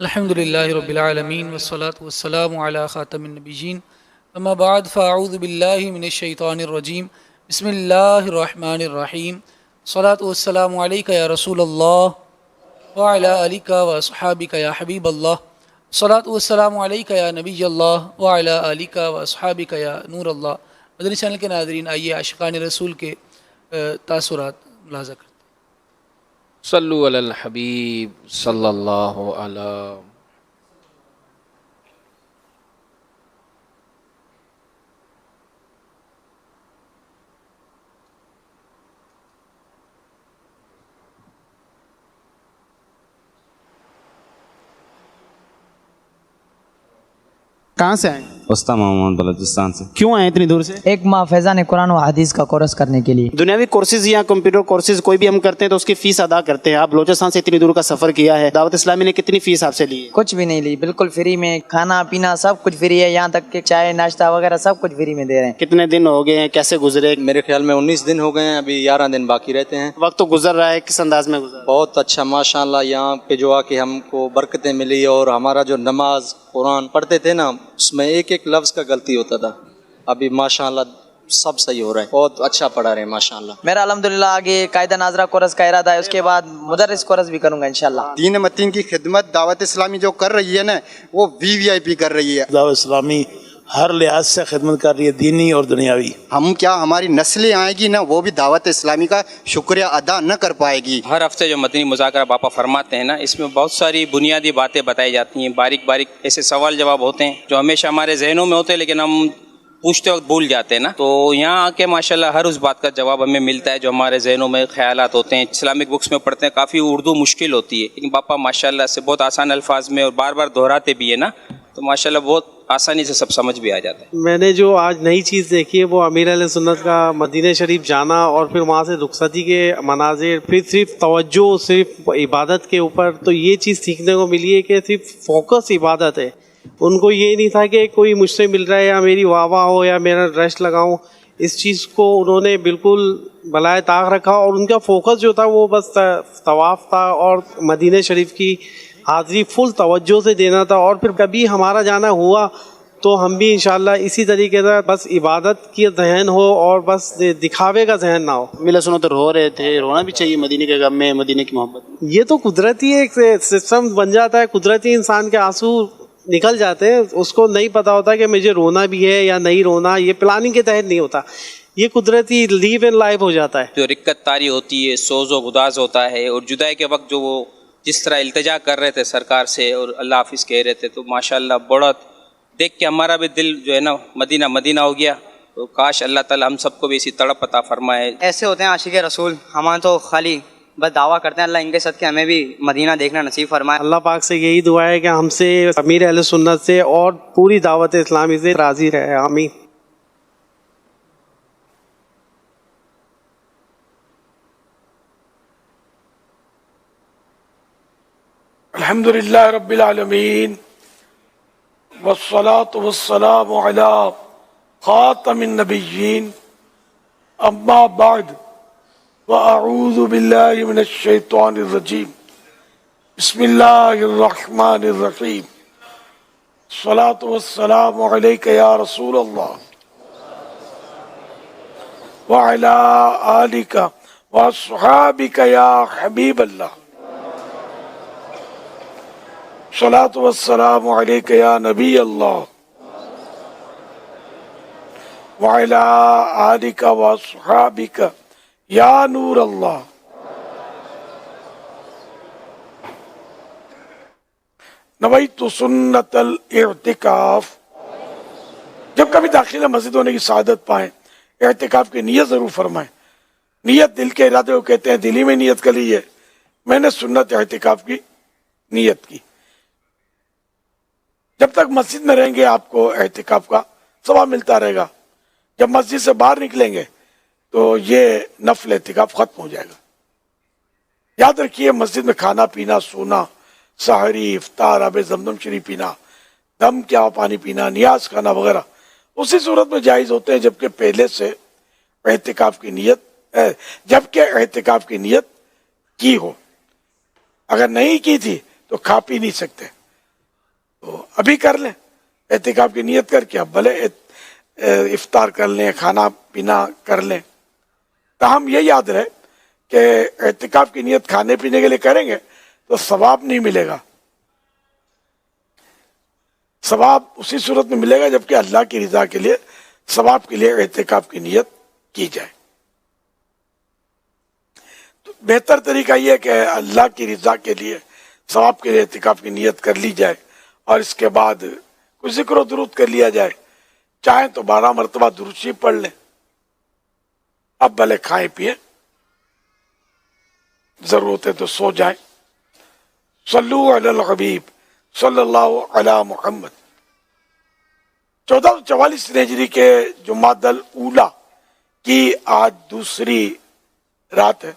الحمد للہ رب العالمین والصلاة والسلام علی خاتم النبیین اما بعد فاعوذ باللہ من الشیطان الرجیم بسم اللہ الرحمن الرحیم صلاة والسلام علیکہ یا رسول اللہ وعلی آلکہ واصحابکہ یا حبیب اللہ صلاة والسلام علیکہ یا نبی اللہ وعلی آلکہ واصحابکہ یا نور اللہ۔ مدنی چینل کے ناظرین، آئیے عاشقان رسول کے تاثرات ملاحظہ کرتے ہیں۔ صلو علی الحبیب صلی اللہ علیہ۔ کہاں سے آئے؟ وسطی محمد بلوچستان سے۔ کیوں آئے اتنی دور سے؟ ایک ماہ فیضان قرآن و حدیث کا کورس کرنے کے لیے۔ دنیاوی کورسز یا کمپیوٹر کورسز کوئی بھی ہم کرتے ہیں تو اس کی فیس ادا کرتے ہیں۔ آپ بلوچستان سے اتنی دور کا سفر کیا ہے، دعوت اسلامی نے کتنی فیس آپ سے لی ہے؟ کچھ بھی نہیں لی، بالکل فری میں، کھانا پینا سب کچھ فری ہے، یہاں تک کہ چائے ناشتہ وغیرہ سب کچھ فری میں دے رہے ہیں۔ کتنے دن ہو گئے ہیں، کیسے گزرے؟ میرے خیال میں 19 دن ہو گئے ہیں، ابھی 11 دن باقی رہتے ہیں۔ وقت تو گزر رہا ہے، کس انداز میں گزر رہا ہے؟ بہت اچھا ماشاءاللہ، یہاں پہ جو آ کے ہم کو برکتیں ملی، اور ہمارا جو نماز قرآن پڑھتے تھے نا، اس میں ایک ایک لفظ کا غلطی ہوتا تھا، ابھی ماشاءاللہ سب صحیح ہو رہا ہے، بہت اچھا پڑھا رہے ہیں ماشاءاللہ۔ میرا الحمدللہ آگے قاعدہ ناظرہ کورس کا ارادہ ہے، اس کے بعد مدرس کورس بھی کروں گا انشاءاللہ۔ دین متین کی خدمت دعوت اسلامی جو کر رہی ہے نا، وہ VIP کر رہی ہے۔ دعوت اسلامی ہر لحاظ سے خدمت کر رہی ہے، دینی اور دنیاوی۔ ہم کیا، ہماری نسلیں آئیں گی نا، وہ بھی دعوت اسلامی کا شکریہ ادا نہ کر پائے گی۔ ہر ہفتے جو مدنی مذاکرہ باپا فرماتے ہیں نا، اس میں بہت ساری بنیادی باتیں بتائی جاتی ہیں، باریک باریک ایسے سوال جواب ہوتے ہیں جو ہمیشہ ہمارے ذہنوں میں ہوتے ہیں لیکن ہم پوچھتے وقت بھول جاتے ہیں نا، تو یہاں آ کے ماشاءاللہ ہر اس بات کا جواب ہمیں ملتا ہے جو ہمارے ذہنوں میں خیالات ہوتے ہیں۔ اسلامک بکس میں پڑھتے ہیں، کافی اردو مشکل ہوتی ہے، لیکن باپا ماشاءاللہ سے بہت آسان الفاظ میں اور بار بار دہراتے بھی ہے نا، تو ماشاءاللہ بہت آسانی سے سب سمجھ بھی آ جاتا ہے۔ میں نے جو آج نئی چیز دیکھی ہے وہ امیر علیہ سنت کا مدینہ شریف جانا، اور پھر وہاں سے رخصتی کے مناظر، پھر صرف توجہ صرف عبادت کے اوپر، تو یہ چیز سیکھنے کو ملی ہے کہ صرف فوکس عبادت ہے۔ ان کو یہ نہیں تھا کہ کوئی مجھ سے مل رہا ہے یا میری واہ واہ ہو یا میرا ریسٹ لگاؤں، اس چیز کو انہوں نے بالکل بلائے طاق رکھا، اور ان کا فوکس جو تھا وہ بس طواف تھا اور مدینہ شریف کی حاضری فل توجہ سے دینا تھا۔ اور پھر کبھی ہمارا جانا ہوا تو ہم بھی انشاءاللہ اسی طریقے سے بس عبادت کی ذہن ہو اور بس دکھاوے کا ذہن نہ ہو۔ ملا سنو تو رو رہے تھے، رونا بھی چاہیے مدینے کے غم میں، مدینے کی محبت میں۔ یہ تو قدرتی ایک سسٹم بن جاتا ہے، قدرتی انسان کے آنسو نکل جاتے ہیں، اس کو نہیں پتا ہوتا کہ مجھے رونا بھی ہے یا نہیں رونا، یہ پلاننگ کے تحت نہیں ہوتا، یہ قدرتی لیو ان لائف ہو جاتا ہے۔ جو رکت طاری ہوتی ہے، سوز و گداز ہوتا ہے، اور جدائی کے وقت جو وہ جس طرح التجا کر رہے تھے سرکار سے اور اللہ حافظ کہہ رہے تھے، تو ماشاءاللہ بڑا دیکھ کے ہمارا بھی دل جو ہے نا مدینہ مدینہ ہو گیا۔ تو کاش اللہ تعالی ہم سب کو بھی اسی تڑپ عطا فرمائے۔ ایسے ہوتے ہیں عاشق رسول، ہمارے تو خالی بس دعویٰ کرتے ہیں، اللہ ان کے صدقے ہمیں بھی مدینہ دیکھنا نصیب فرمائے۔ اللہ پاک سے یہی دعا ہے کہ ہم سے، امیر اہل سنت سے اور پوری دعوت اسلامی سے راضی رہے، آمین۔ الحمدللہ رب العالمین، والصلاة والسلام علی خاتم النبیین، اما بعد، واعوذ باللہ من الشیطان الرجیم، بسم اللہ الرحمن الرحیم، الصلاة والسلام علیک یا رسول اللہ وعلی آلک واصحابک یا حبیب اللہ، الصلاة والسلام علیک یا نبی اللہ وعلی آلک واصحابک یا نور اللہ۔ نویت سنت الاعتکاف۔ جب کبھی داخل مسجد ہونے کی سعادت پائیں، اعتکاف کی نیت ضرور فرمائیں۔ نیت دل کے ارادے کو کہتے ہیں، دلی میں نیت کر لی ہے، میں نے سنت اعتکاف کی نیت کی۔ جب تک مسجد میں رہیں گے آپ کو اعتکاف کا ثواب ملتا رہے گا، جب مسجد سے باہر نکلیں گے تو یہ نفل اعتکاف ختم ہو جائے گا۔ یاد رکھیے، مسجد میں کھانا پینا، سونا، سحری، افطار، آب زمزم شریف پینا، دم کیا پانی پینا، نیاز کھانا وغیرہ اسی صورت میں جائز ہوتے ہیں جبکہ پہلے سے اعتکاف کی نیت کی ہو۔ اگر نہیں کی تھی تو کھا پی نہیں سکتے، تو ابھی کر لیں اعتکاف کی نیت کر کے، اب بھلے افطار کر لیں، کھانا پینا کر لیں، تاہم یہ یاد رہے کہ اعتکاف کی نیت کھانے پینے کے لیے کریں گے تو ثواب نہیں ملے گا. ثواب اسی صورت میں ملے گا جبکہ اللہ کی رضا کے لیے، ثواب کے لیے اعتکاف کی نیت کی جائے. تو بہتر طریقہ یہ ہے کہ اللہ کی رضا کے لیے، ثواب کے لیے اعتکاف کی نیت کر لی جائے اور اس کے بعد کچھ ذکر و درود کر لیا جائے. چاہیں تو 12 مرتبہ درود شریف پڑھ لیں. اب بھلے کھائیں پیئیں، ضرورت ہے تو سو جائیں. صلو علی الحبیب صلی اللہ علی محمد. 1444 ہجری کے جمادی الاولیٰ کی آج دوسری رات ہے.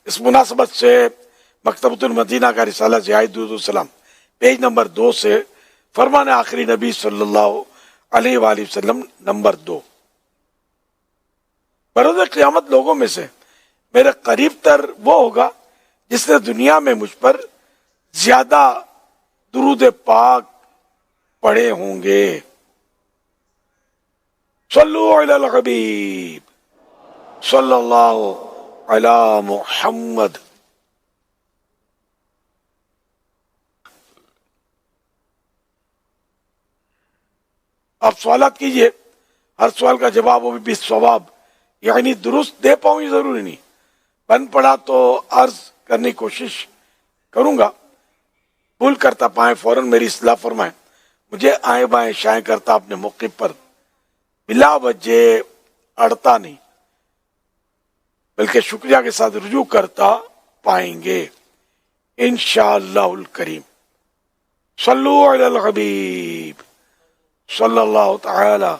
اس مناسبت سے مکتبۃ المدینہ کا رسالہ ضیاء درود السلام پیج نمبر 2 سے فرمان آخری نبی صلی اللہ علیہ وآلہ وسلم نمبر 2. بروز قیامت لوگوں میں سے میرے قریب تر وہ ہوگا جس نے دنیا میں مجھ پر زیادہ درود پاک پڑھے ہوں گے. صلو علی الحبیب صلی اللہ علی محمد. آپ سوالات کیجئے، ہر سوال کا جواب وہ بھی بالصواب، یعنی درست دے پاؤں یہ ضروری نہیں، بن پڑا تو عرض کرنے کی کوشش کروں گا. بھول کرتا پائیں فوراً میری اصلاح فرمائیں. مجھے آئیں بائیں شائیں کرتا اپنے موقع پر بلا وجہ اڑتا نہیں، بلکہ شکریہ کے ساتھ رجوع کرتا پائیں گے انشاءاللہ الکریم. صلو علی الحبیب صلی اللہ تعالی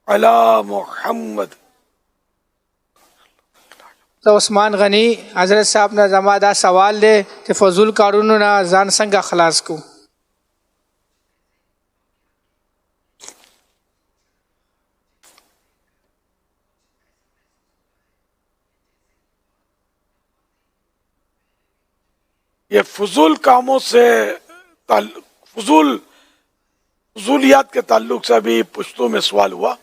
علی محمد. تو عثمان غنی حضرت صاحب نے زمادہ سوال دے کہ فضول کارونو نا زان سنگا خلاص کو. یہ فضول کاموں سے فضولیات کے تعلق سے ابھی پشتوں میں سوال ہوا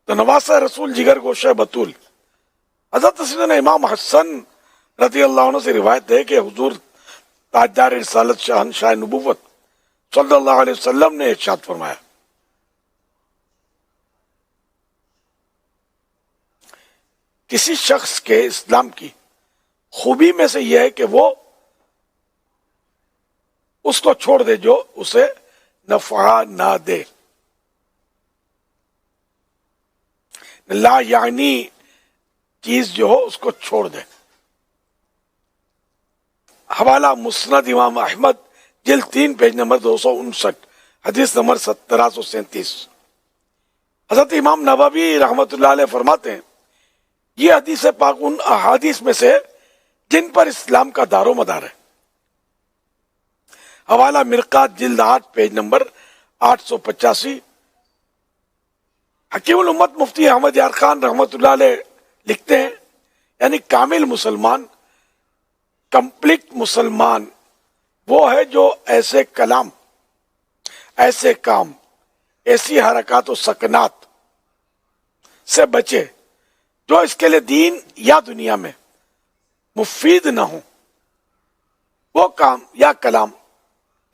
تو نواسہ رسول جگر گوشہ بطول حضرت سیدنا امام حسن رضی اللہ عنہ سے روایت ہے کہ حضور تاجدار رسالت شہنشاہ نبوت صلی اللہ علیہ وسلم نے ارشاد فرمایا، کسی شخص کے اسلام کی خوبی میں سے یہ ہے کہ وہ اس کو چھوڑ دے جو اسے نفع نہ دے. لا یعنی چیز جو ہو اس کو چھوڑ دے. حوالہ مسند امام احمد جلد 3 پیج نمبر 259 حدیث نمبر 1737. حضرت امام نووی رحمۃ اللہ علیہ فرماتے ہیں یہ حدیث پاک ان احادیث میں سے جن پر اسلام کا دار و مدار ہے. حوالہ مرقات جلد 8 پیج نمبر 885. حکیم الامت مفتی احمد یار خان رحمۃ اللہ علیہ لکھتے ہیں یعنی کامل مسلمان، کمپلیٹ مسلمان وہ ہے جو ایسے کلام، ایسے کام، ایسی حرکات و سکنات سے بچے جو اس کے لیے دین یا دنیا میں مفید نہ ہوں. وہ کام یا کلام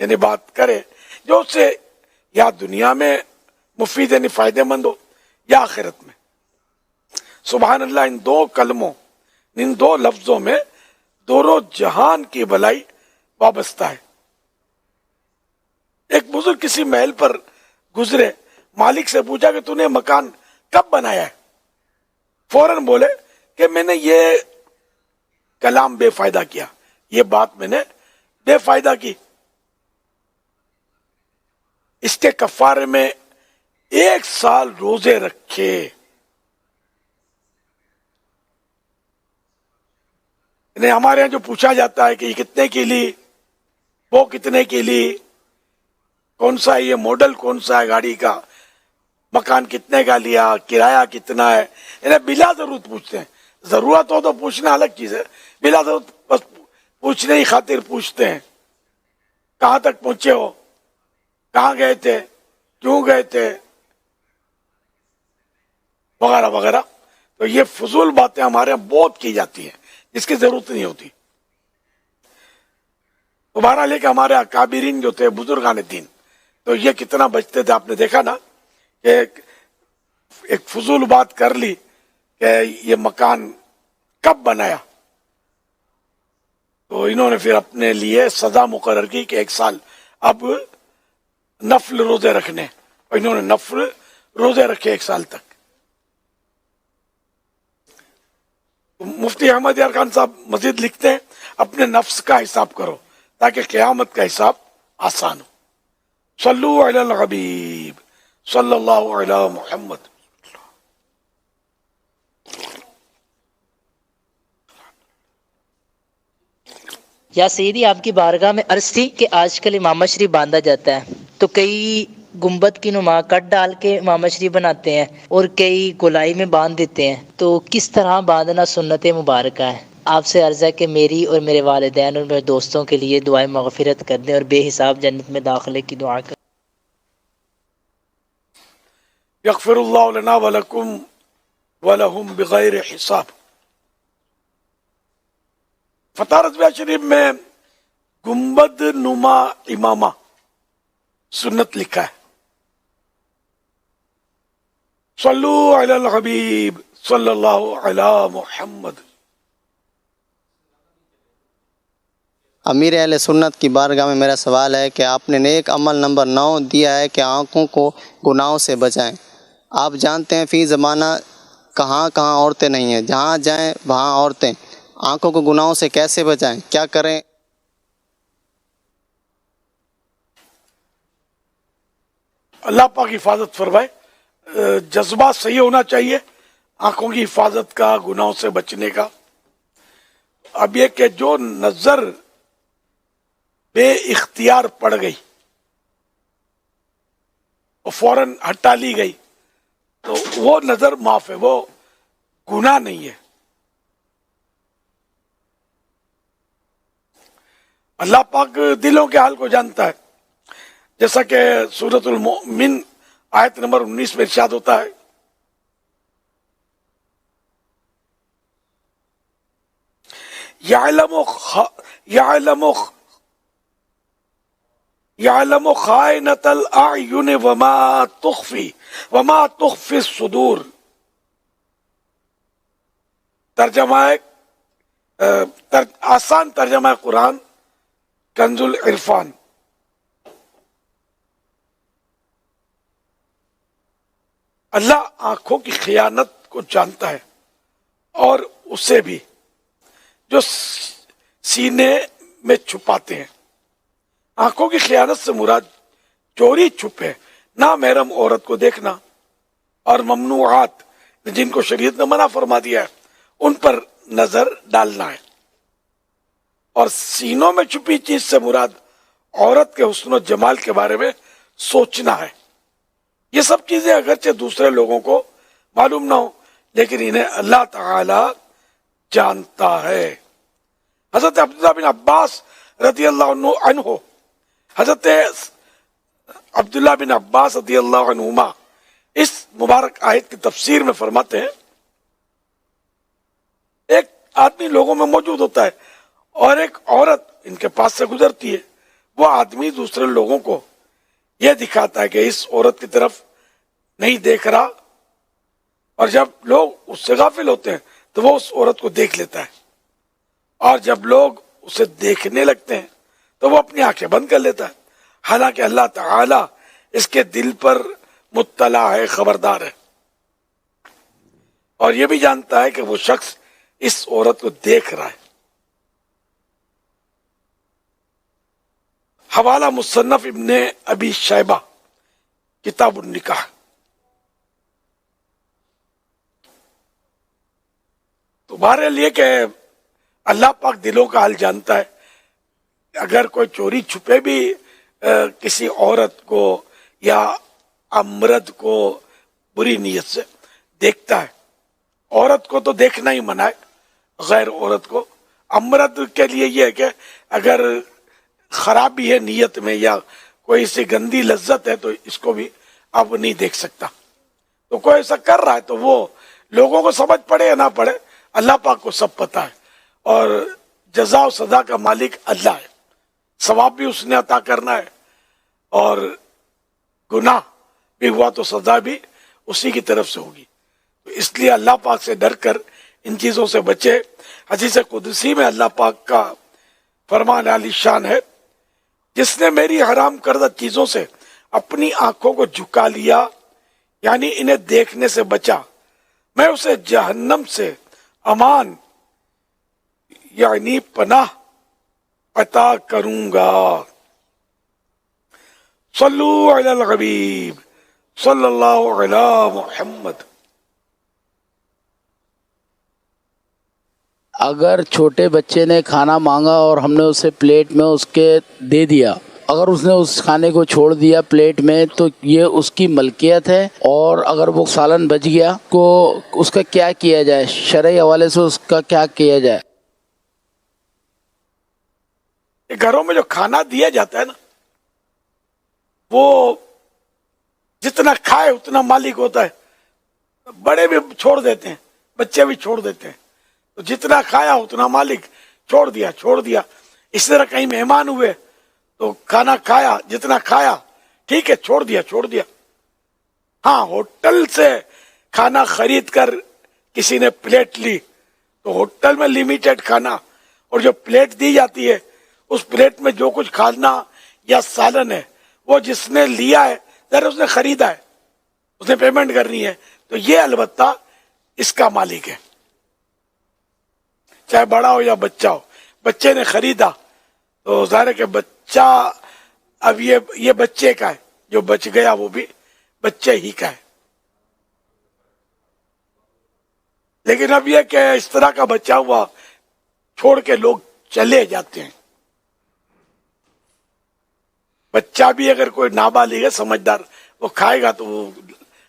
یعنی بات کرے جو اسے یا دنیا میں مفید یعنی فائدہ مند ہو یا آخرت میں. سبحان اللہ، ان 2 کلموں، ان 2 لفظوں میں دونوں جہان کی بھلائی وابستہ ہے. ایک بزرگ کسی محل پر گزرے، مالک سے پوچھا کہ تو نے مکان کب بنایا ہے؟ فوراً بولے کہ میں نے یہ کلام بے فائدہ کیا، یہ بات میں نے بے فائدہ کی. اس کے کفارے میں 1 سال روزے رکھے. انہیں ہمارے یہاں جو پوچھا جاتا ہے کہ یہ کتنے کی لی، وہ کتنے کی لی، کون سا یہ ماڈل کون سا ہے گاڑی کا، مکان کتنے کا لیا، کرایہ کتنا ہے، انہیں بلا ضرورت پوچھتے ہیں. ضرورت ہو تو پوچھنا الگ چیز ہے، بلا ضرورت بس पूछने की खातिर पूछते हैं, कहाँ तक पहुंचे हो, कहाँ गए थे, क्यों गए थे, वगैरह वगैरह। तो ये फजूल बातें हमारे यहाँ बहुत की जाती हैं, इसकी जरूरत नहीं होती। दोबारा लेके हमारे अकाबिरीन जो थे, बुजुर्गान दीन, तो ये कितना बचते थे। आपने देखा ना कि एक फजूल बात कर ली कि ये मकान कब बनाया, तो इन्होंने फिर अपने लिए सजा मुकर्रर की कि 1 साल अब नफल रोजे रखने, और इन्होंने नफल रोजे रखे 1 साल तक। तो मुफ्ती अहमद यार खान साहब मजीद लिखते हैं, अपने नफ्स का हिसाब करो ताकि क़यामत का हिसाब आसान हो। सल्लु अलल हबीब सल्लल्लाहु अलैहि मुहम्मद। या सैयदी, आपकी बारगाह में अर्ज थी कि आजकल इमाम शरीफ बांधा जाता है, तो कई गुंबद की नुमा कट डाल के इमाम शरीफ बनाते हैं और कई गोलाई में बांध देते हैं, तो किस तरह बांधना सुन्नत मुबारक है? आपसे अर्ज है कि मेरी और मेरे वालिदैन और मेरे दोस्तों के लिए दुआएं मगफिरत कर दें और बेहिसाब जन्नत में दाखिले की दुआ करें। यगफिरुल्लाहु लना व लकुम व लहुम बिगैर हिसाब। फतह रज़विया शरीफ में गुंबद नुमा इमामा सुन्नत लिखा है। सल्लु अलल हबीब सल्लल्लाहु अला मुहम्मद। अमीर अहले सुन्नत की बारगाह में मेरा सवाल है कि आपने नेक अमल नंबर 9 दिया है कि आँखों को गुनाहों से बचाएं। आप जानते हैं फ़ी ज़माना कहाँ कहाँ औरतें नहीं हैं, जहाँ जाएं वहाँ औरतें। आँखों को गुनाहों से कैसे बचाएं, क्या करें? अल्लाह पाक हिफाजत फरमाए। जज्बा सही होना चाहिए आंखों की हिफाजत का, गुनाहों से बचने का। अब ये कि जो नजर बे इख्तियार पड़ गई और फौरन हटा ली गई, तो वो नजर माफ है, वो गुनाह नहीं है। अल्लाह पाक दिलों के हाल को जानता है, जैसा कि सूरतुल मोमिन आयत नंबर 19 में इरशाद होता है, यअलमु खाइनतल अयुन वमा तुख्फी सुदूर। तर्जमा आसान तर्जमा कुरान कंजुल इरफान। अल्लाह आंखों की खियानत को जानता है और उसे भी जो सीने में छुपाते हैं। आंखों की खियानत से मुराद चोरी छुपे, ना महरम औरत को देखना और ममनूआत जिनको शरीयत ने मना फरमा दिया है उन पर नजर डालना है। और सीनों में छुपी चीज से मुराद औरत के हुस्न और जमाल के बारे में सोचना है। ये सब चीजें अगरचे दूसरे लोगों को मालूम ना हो, लेकिन इन्हें अल्लाह ताला जानता है। हजरत अब्दुल्लाह बिन अब्बास रदियल्लाहु अन्हु, हजरत अब्दुल्लाह बिन अब्बास रदियल्लाहु अन्हुमा इस मुबारक आयत की तफसीर में फरमाते हैं, एक आदमी लोगों में मौजूद होता है और एक औरत इनके पास से गुजरती है। वो आदमी दूसरे लोगों को यह दिखाता है कि इस औरत की तरफ नहीं देख रहा, और जब लोग उससे गाफिल होते हैं तो वो उस औरत को देख लेता है, और जब लोग उसे देखने लगते हैं तो वो अपनी आंखें बंद कर लेता है। हालांकि अल्लाह ताला इसके दिल पर मुत्तला है, खबरदार है, और ये भी जानता है कि वो शख्स इस औरत को देख रहा है। हवाला मुसन्नफ इब्ने अबी शैबा किताब निकाह। तुम्हारे लिए कि अल्लाह पाक दिलों का हाल जानता है। अगर कोई चोरी छुपे भी किसी औरत को या अमरद को बुरी नीयत से देखता है, औरत को तो देखना ही मना है, गैर औरत को अमरत के लिए ये है कि अगर खराबी है नीयत में या कोई सी गंदी लज्जत है तो इसको भी अब नहीं देख सकता। तो कोई ऐसा कर रहा है तो वो लोगों को समझ पड़े या ना पड़े, अल्लाह पाक को सब पता है, और जजा और सजा का मालिक अल्लाह है। सवाब भी उसने अता करना है और गुनाह भी हुआ तो सजा भी उसी की तरफ से होगी। तो इसलिए अल्लाह पाक से डर कर इन चीजों से बचे। हदीस कुदसी में अल्लाह पाक का फरमान आली शान है, जिसने मेरी हराम करदा चीजों से अपनी आंखों को झुका लिया, यानी इन्हें देखने से बचा, मैं उसे जहन्नम से अमान यानी पनाह अता करूंगा। सल्लू अलल हबीब सल्लल्लाहु अला मुहम्मद। अगर छोटे बच्चे ने खाना मांगा और हमने उसे प्लेट में उसके दे दिया, अगर उसने उस खाने को छोड़ दिया प्लेट में, तो ये उसकी मलकियत है, और अगर वो सालन बच गया को उसका क्या किया जाए, शरई हवाले से उसका क्या किया जाए? घरों में जो खाना दिया जाता है ना, वो जितना खाए उतना मालिक होता है। बड़े भी छोड़ देते हैं, बच्चे भी छोड़ देते हैं, तो जितना खाया उतना मालिक, छोड़ दिया। इस तरह कहीं मेहमान हुए तो खाना खाया, जितना खाया ठीक है, छोड़ दिया। हाँ, होटल से खाना खरीद कर किसी ने प्लेट ली तो होटल में लिमिटेड खाना, और जो प्लेट दी जाती है उस प्लेट में जो कुछ खाना या सालन है वो जिसने लिया है, जरा उसने खरीदा है, उसने पेमेंट करनी है, तो ये अलबत्ता इसका मालिक है, चाहे बड़ा हो या बच्चा हो। बच्चे ने खरीदा तो ज़ाहिर है कि बच्चा, अब ये बच्चे का है, जो बच गया वो भी बच्चे ही का है। लेकिन अब ये कि इस तरह का बचा हुआ छोड़ के लोग चले जाते हैं। बच्चा भी अगर कोई नाबालिग है, समझदार, वो खाएगा तो वो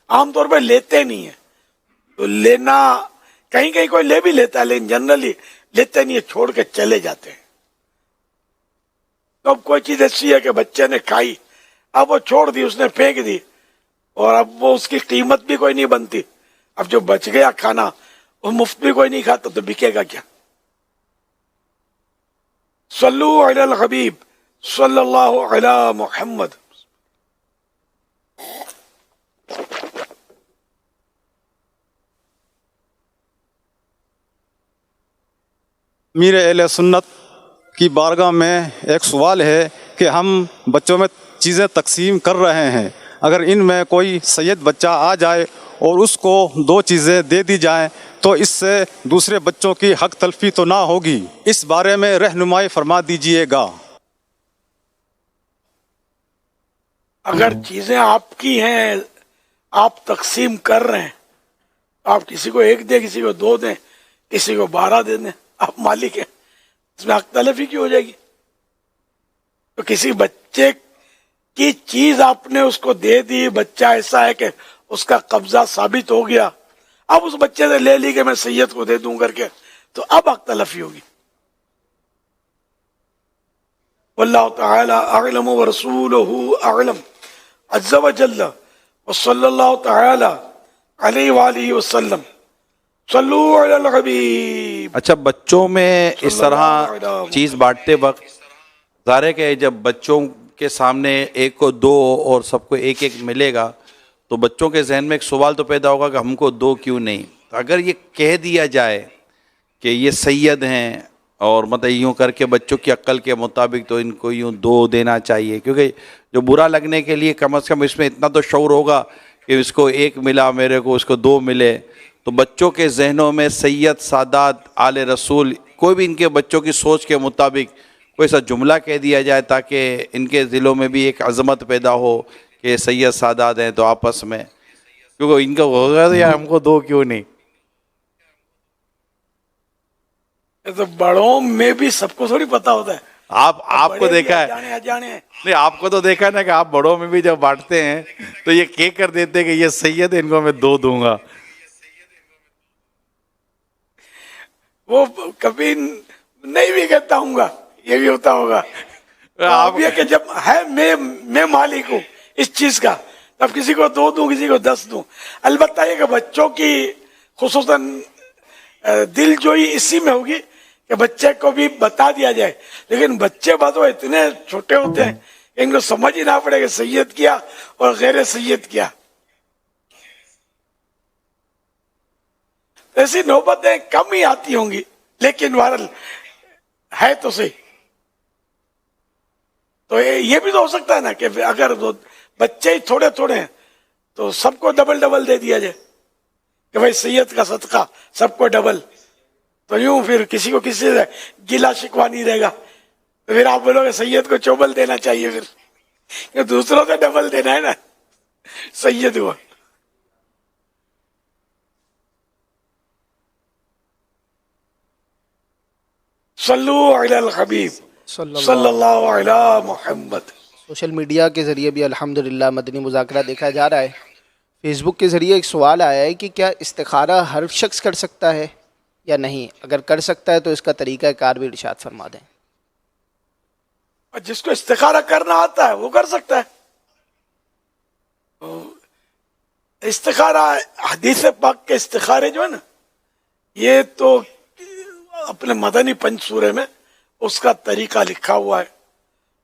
आमतौर पर लेते नहीं है। तो लेना कहीं कोई ले भी लेता है, लेकिन जनरली लेते नहीं है, छोड़ के चले जाते हैं। तो अब कोई चीज ऐसी है कि बच्चे ने खाई, अब वो छोड़ दी, उसने फेंक दी, और अब वो उसकी कीमत भी कोई नहीं बनती। अब जो बच गया खाना वो मुफ्त भी कोई नहीं खाता, तो बिकेगा क्या? सल्लू अलल हबीब सल्लल्लाहु अला मुहम्मद। मीर अहले सुन्नत की बारगाह में एक सवाल है कि हम बच्चों में चीज़ें तकसीम कर रहे हैं, अगर इनमें कोई सैयद बच्चा आ जाए और उसको दो चीज़ें दे दी जाएं तो इससे दूसरे बच्चों की हक तलफी तो ना होगी, इस बारे में रहनुमाई फरमा दीजिएगा। अगर चीजें आपकी हैं, आप तकसीम कर रहे हैं, आप किसी को एक दे, किसी को दो दें, किसी को 12 दे दें, आप मालिक हैं, इसमें हक तलफी क्यों हो जाएगी? तो किसी बच्चे की चीज आपने उसको दे दी, बच्चा ऐसा है कि उसका कब्जा साबित हो गया, अब उस बच्चे से ले ली कि मैं सैयद को दे दूं करके, तो अब हक तलफी होगी। वल्लाहु तआला अअलम व रसूलुहु अअलम अज़्ज़ा व जल्ल व सल्लल्लाहु तआला अलैहि व आलिहि वसल्लम। सल्लू अलल हबीब। अच्छा, बच्चों में इस तरह चीज़ बांटते वक्त ज़ाहिर है कि जब बच्चों के सामने एक को दो और सबको एक एक मिलेगा तो बच्चों के जहन में एक सवाल तो पैदा होगा कि हमको दो क्यों नहीं। तो अगर ये कह दिया जाए कि ये सैयद हैं और मतलब यूँ करके बच्चों की अक्ल के मुताबिक तो इनको यूँ दो देना चाहिए, क्योंकि जो बुरा लगने के लिए कम से कम इसमें इतना तो शऊर होगा कि इसको एक मिला मेरे को, उसको दो मिले। तो बच्चों के जहनों में सैयद, सादात, आले रसूल, कोई भी इनके बच्चों की सोच के मुताबिक कोई ऐसा जुमला कह दिया जाए ताकि इनके दिलों में भी एक अज़मत पैदा हो कि सैयद सादात हैं, तो आपस में, क्योंकि इनका होगा तो यार हमको दो क्यों नहीं। तो बड़ों में भी सबको थोड़ी पता होता है। आपको देखा है, नहीं आपको तो देखा ना कि आप बड़ों में भी जब बांटते हैं तो ये कह कर देते हैं कि ये सैयद है, इनको मैं दो दूंगा। वो कभी नहीं भी कहता हूँगा, ये भी होता होगा। आप ये कि जब है मैं मालिक हूँ इस चीज का, तब किसी को 2 दूं, किसी को 10 दूं। अलबत्ता ये कि बच्चों की खुसूसन दिलजोई इसी में होगी कि बच्चे को भी बता दिया जाए, लेकिन बच्चे बात इतने छोटे होते हैं इनको समझ ही ना पड़े कि सैयद क्या और गैर सैयद क्या। ऐसी नौबतें कम ही आती होंगी, लेकिन बहरहाल है तो सही। तो ये भी तो हो सकता है ना कि अगर बच्चे ही थोड़े थोड़े हैं तो सबको डबल डबल दे दिया जाए कि भाई सैयद का सदका सबको डबल, तो यूं फिर किसी को किसी से गिला शिकवा नहीं रहेगा। तो फिर आप बोलोगे सैयद को चौबल देना चाहिए, फिर दूसरों से डबल देना है ना सैयद को। सल्लू अलल हबीब सल्लल्लाहु अलैहि मुहम्मद। सोशल मीडिया के ज़रिए भी अल्हम्दुलिल्लाह मदनी मुज़ाकरा देखा जा रहा है। फेसबुक के ज़रिए एक सवाल आया है कि क्या इस्तिखारा हर शख्स कर सकता है या नहीं, अगर कर सकता है तो इसका तरीक़ा कार भी इरशाद फरमा दें। जिसको इस्तिखारा करना आता है वो कर सकता है। इस्तिखारा हदीस पाक के इस्तिखारे जो है ना, ये तो अपने मदनी पंचसूरे में उसका तरीका लिखा हुआ है,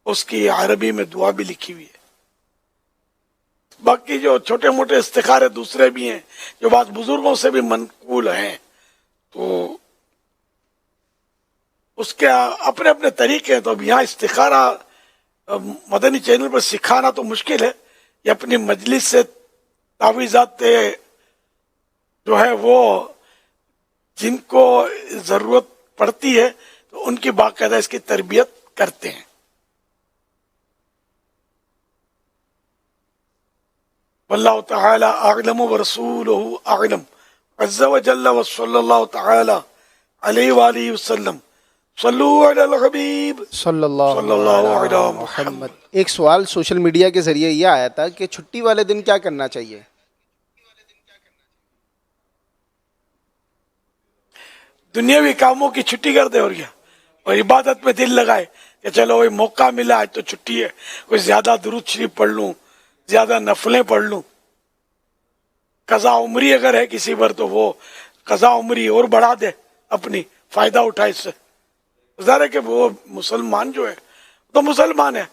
उसकी अरबी में दुआ भी लिखी हुई है। बाकी जो छोटे मोटे इस्तिखारे दूसरे भी हैं जो बात बुजुर्गों से भी मनकूल हैं, तो उसके अपने अपने तरीके हैं। तो अब यहाँ इस्तिखारा मदनी चैनल पर सिखाना तो मुश्किल है। ये अपनी मजलिस से तावीज़ात जो है वो जिनको जरूरत पड़ती है तो उनकी बाकायदा इसकी तरबियत करते हैं। वल्लाहु तआला अअलम व रसूलुहु अअलम अज़्ज़ा व जल्ला व सल्लल्लाहु तआला अलैहि व आलिहि वसल्लम सल्लू अलल हबीब सल्लल्लाहु अलैहि मुहम्मद। एक सवाल सोशल मीडिया के ज़रिए यह आया था कि छुट्टी वाले दिन क्या करना चाहिए। दुनियावी कामों की छुट्टी कर दे और क्या, और इबादत में दिल लगाए कि चलो वही मौका मिला आज तो छुट्टी है, कोई ज्यादा दुरूद शरीफ पढ़ लूं, ज्यादा नफलें पढ़ लूं। कज़ा उम्री अगर है किसी पर तो वो कज़ा उम्री और बढ़ा दे, अपनी फायदा उठाए इससे। ज़ाहिर है कि वो मुसलमान जो है तो मुसलमान है,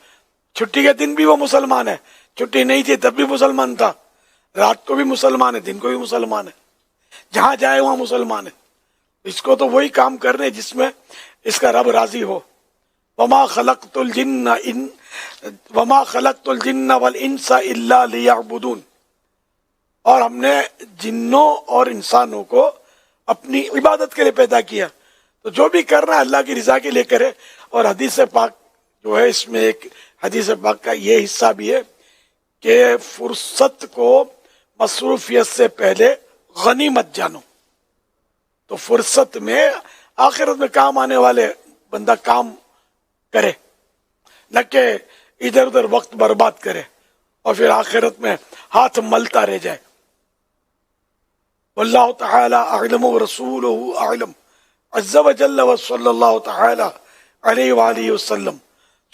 छुट्टी के दिन भी वो मुसलमान है, छुट्टी नहीं थी तब भी मुसलमान था, रात को भी मुसलमान है, दिन को भी मुसलमान है, जहां जाए वहां मुसलमान है। इसको तो वही काम करने जिसमें इसका रब राजी हो। वमा खलक़तुल जिन्ना वल इंसा इल्ला लियअबुदून। और हमने जिन्नों और इंसानों को अपनी इबादत के लिए पैदा किया, तो जो भी करना है अल्लाह की रजा के लिए करे। और हदीस पाक जो है, इसमें एक हदीस पाक का ये हिस्सा भी है कि फुर्सत को मसरूफियत से पहले गनीमत जानो। तो फुर्सत में आखिरत में काम आने वाले बंदा काम करे, न कि इधर उधर वक्त बर्बाद करे और फिर आखिरत में हाथ मलता रह जाए। वल्लाहु तआला अअलम व रसूलुहु अअलम अज़्ज़ा व जल्ला व सल्लल्लाहु तआला अलैहि व आलिहि वसल्लम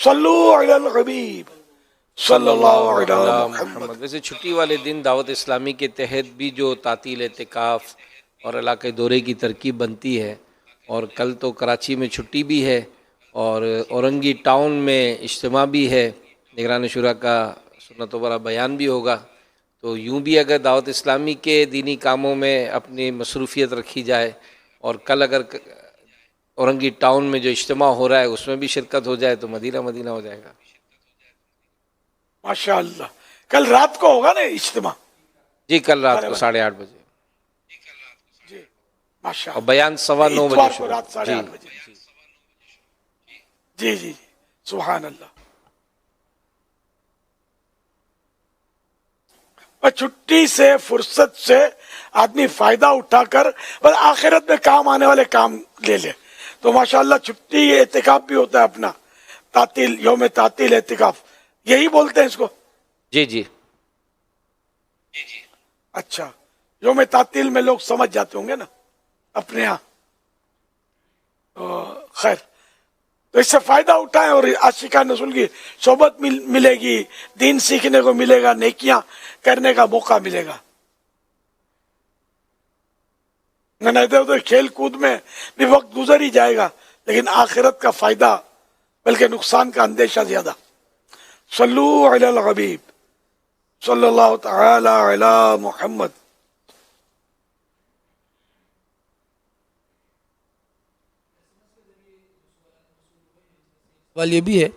सल्लू अलल हबीब सल्लल्लाहु अलैहि मुहम्मद। वैसे छुट्टी वाले दिन दावत इस्लामी के तहत भी जो तातील एतिकाफ और इलाके दौरे की तरकीब बनती है, और कल तो कराची में छुट्टी भी है और औरंगी टाउन में इज्तिमा भी है, निगरान शुरा का सुन्नत वाला बयान भी होगा। तो यूं भी अगर दावत इस्लामी के दीनी कामों में अपनी मसरूफियत रखी जाए और कल अगर औरंगी टाउन में जो इज्तिमा हो रहा है उसमें भी शिरकत हो जाए तो मदीना मदीना हो जाएगा। माशाअल्लाह। कल रात को होगा ना इज्तिमा? जी, कल रात को 8:30 बजे और बयान 9:15 बजे शुरू। रात 8:30 बजे। जी जी, सुभान अल्लाह। और छुट्टी से फुर्सत से आदमी फायदा उठाकर बस आखिरत में काम आने वाले काम ले ले, तो माशाअल्लाह छुट्टी एतिकाफ भी होता है अपना, तातील, यौम तातील एतिकाफ, यही बोलते हैं इसको। जी जी। अच्छा, यौम तातील में लोग समझ जाते होंगे ना अपने यहाँ। خیر تو اس سے فائدہ اٹھائیں اور عاشقان رسول کی صحبت ملے گی، دین سیکھنے کو ملے گا، نیکیاں کرنے کا موقع ملے گا. نہ ادھر ادھر کھیل کود میں بھی وقت گزر ہی جائے گا، لیکن آخرت کا فائدہ بلکہ نقصان کا اندیشہ زیادہ. صلو علی الحبیب صلی اللہ تعالی علی محمد. سوال یہ بھی ہے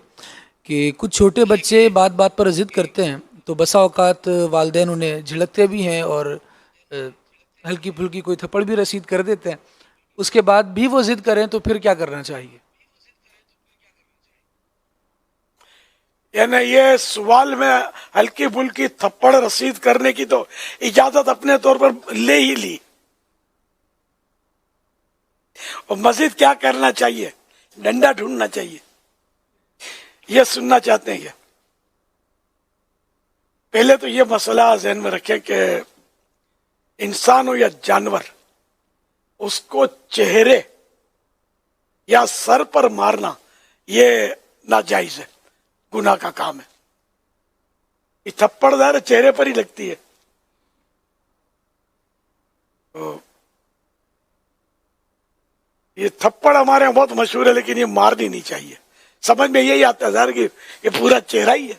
کہ کچھ چھوٹے بچے بات بات پر ضد کرتے ہیں تو بسا اوقات والدین انہیں جھڑکتے بھی ہیں اور ہلکی پھلکی کوئی تھپڑ بھی رسید کر دیتے ہیں، اس کے بعد بھی وہ ضد کریں تو پھر کیا کرنا چاہیے؟ یعنی یہ سوال میں ہلکی پھلکی تھپڑ رسید کرنے کی تو اجازت اپنے طور پر لے ہی لی، اور مزید کیا کرنا چاہیے؟ ڈنڈا ڈھونڈنا چاہیے. یہ سننا چاہتے ہیں. پہلے تو یہ مسئلہ ذہن میں رکھیں کہ انسان ہو یا جانور، اس کو چہرے یا سر پر مارنا یہ ناجائز ہے، گناہ کا کام ہے. یہ تھپڑ دار چہرے پر ہی لگتی ہے. یہ تھپڑ ہمارے یہاں بہت مشہور ہے، لیکن یہ مارنی نہیں چاہیے. سمجھ میں یہی آتا ہے ظاہر کہ یہ پورا چہرہ ہی ہے.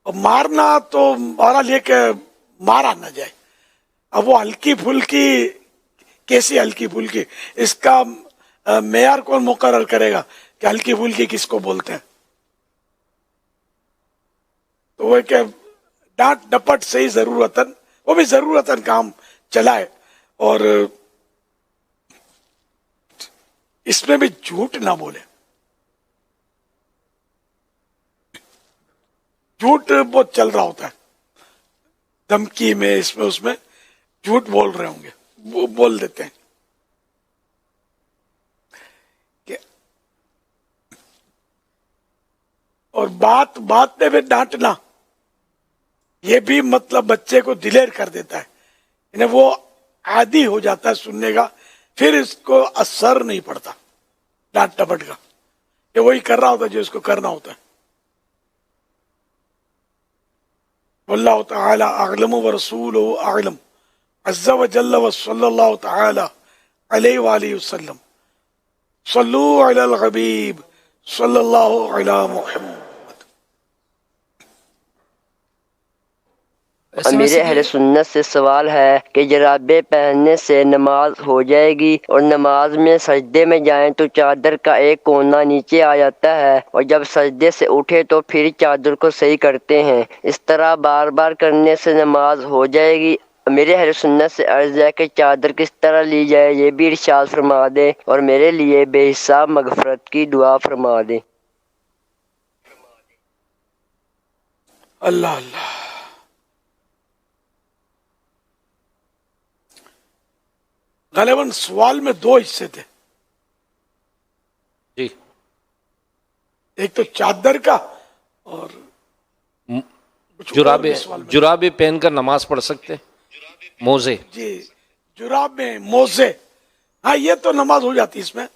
مارنا تو بہرحال یہ کہ مارا نہ جائے. اب وہ ہلکی پھلکی کیسی ہلکی پھلکی، اس کا معیار کون مقرر کرے گا کہ ہلکی پھلکی کس کو بولتے ہیں؟ تو وہ کہ ڈانٹ ڈپٹ سے ہی ضرورتاً، وہ بھی ضرورتاً کام چلائے، اور اس میں بھی جھوٹ نہ بولے. جھوٹ بہت چل رہا ہوتا ہے، دھمکی میں، اس میں اس میں جھوٹ بول رہے ہوں گے، وہ بول دیتے ہیں. اور بات بات میں بھی ڈانٹنا، یہ بھی مطلب بچے کو دلیر کر دیتا ہے، یعنی وہ عادی ہو جاتا ہے سننے کا، پھر اس کو اثر نہیں پڑتا ڈانٹ ڈپٹ کا، کہ وہی کر رہا ہوتا ہے جو اس کو کرنا ہوتا ہے. واللہ تعالی اعلم ورسولہ اعلم عز وجل وصلی اللہ تعالی علیہ وآلہ وسلم. صلو علی الحبیب صلی اللہ علی محمد. امیر اہل سنت سے سوال ہے کہ جرابے پہننے سے نماز ہو جائے گی، اور نماز میں سجدے میں جائیں تو چادر کا ایک کونا نیچے آ جاتا ہے، اور جب سجدے سے اٹھے تو پھر چادر کو صحیح کرتے ہیں، اس طرح بار بار کرنے سے نماز ہو جائے گی؟ امیر اہل سنت سے عرض ہے کہ چادر کس طرح لی جائے یہ بھی ارشاد فرما دیں، اور میرے لیے بے حساب مغفرت کی دعا فرما دیں. اللہ اللہ. غالباً سوال میں دو حصے تھے. جی، ایک تو چادر کا، اور جرابے پہن کر نماز پڑھ سکتے، موزے. جی، جراب میں موزے، ہاں یہ تو نماز ہو جاتی اس میں،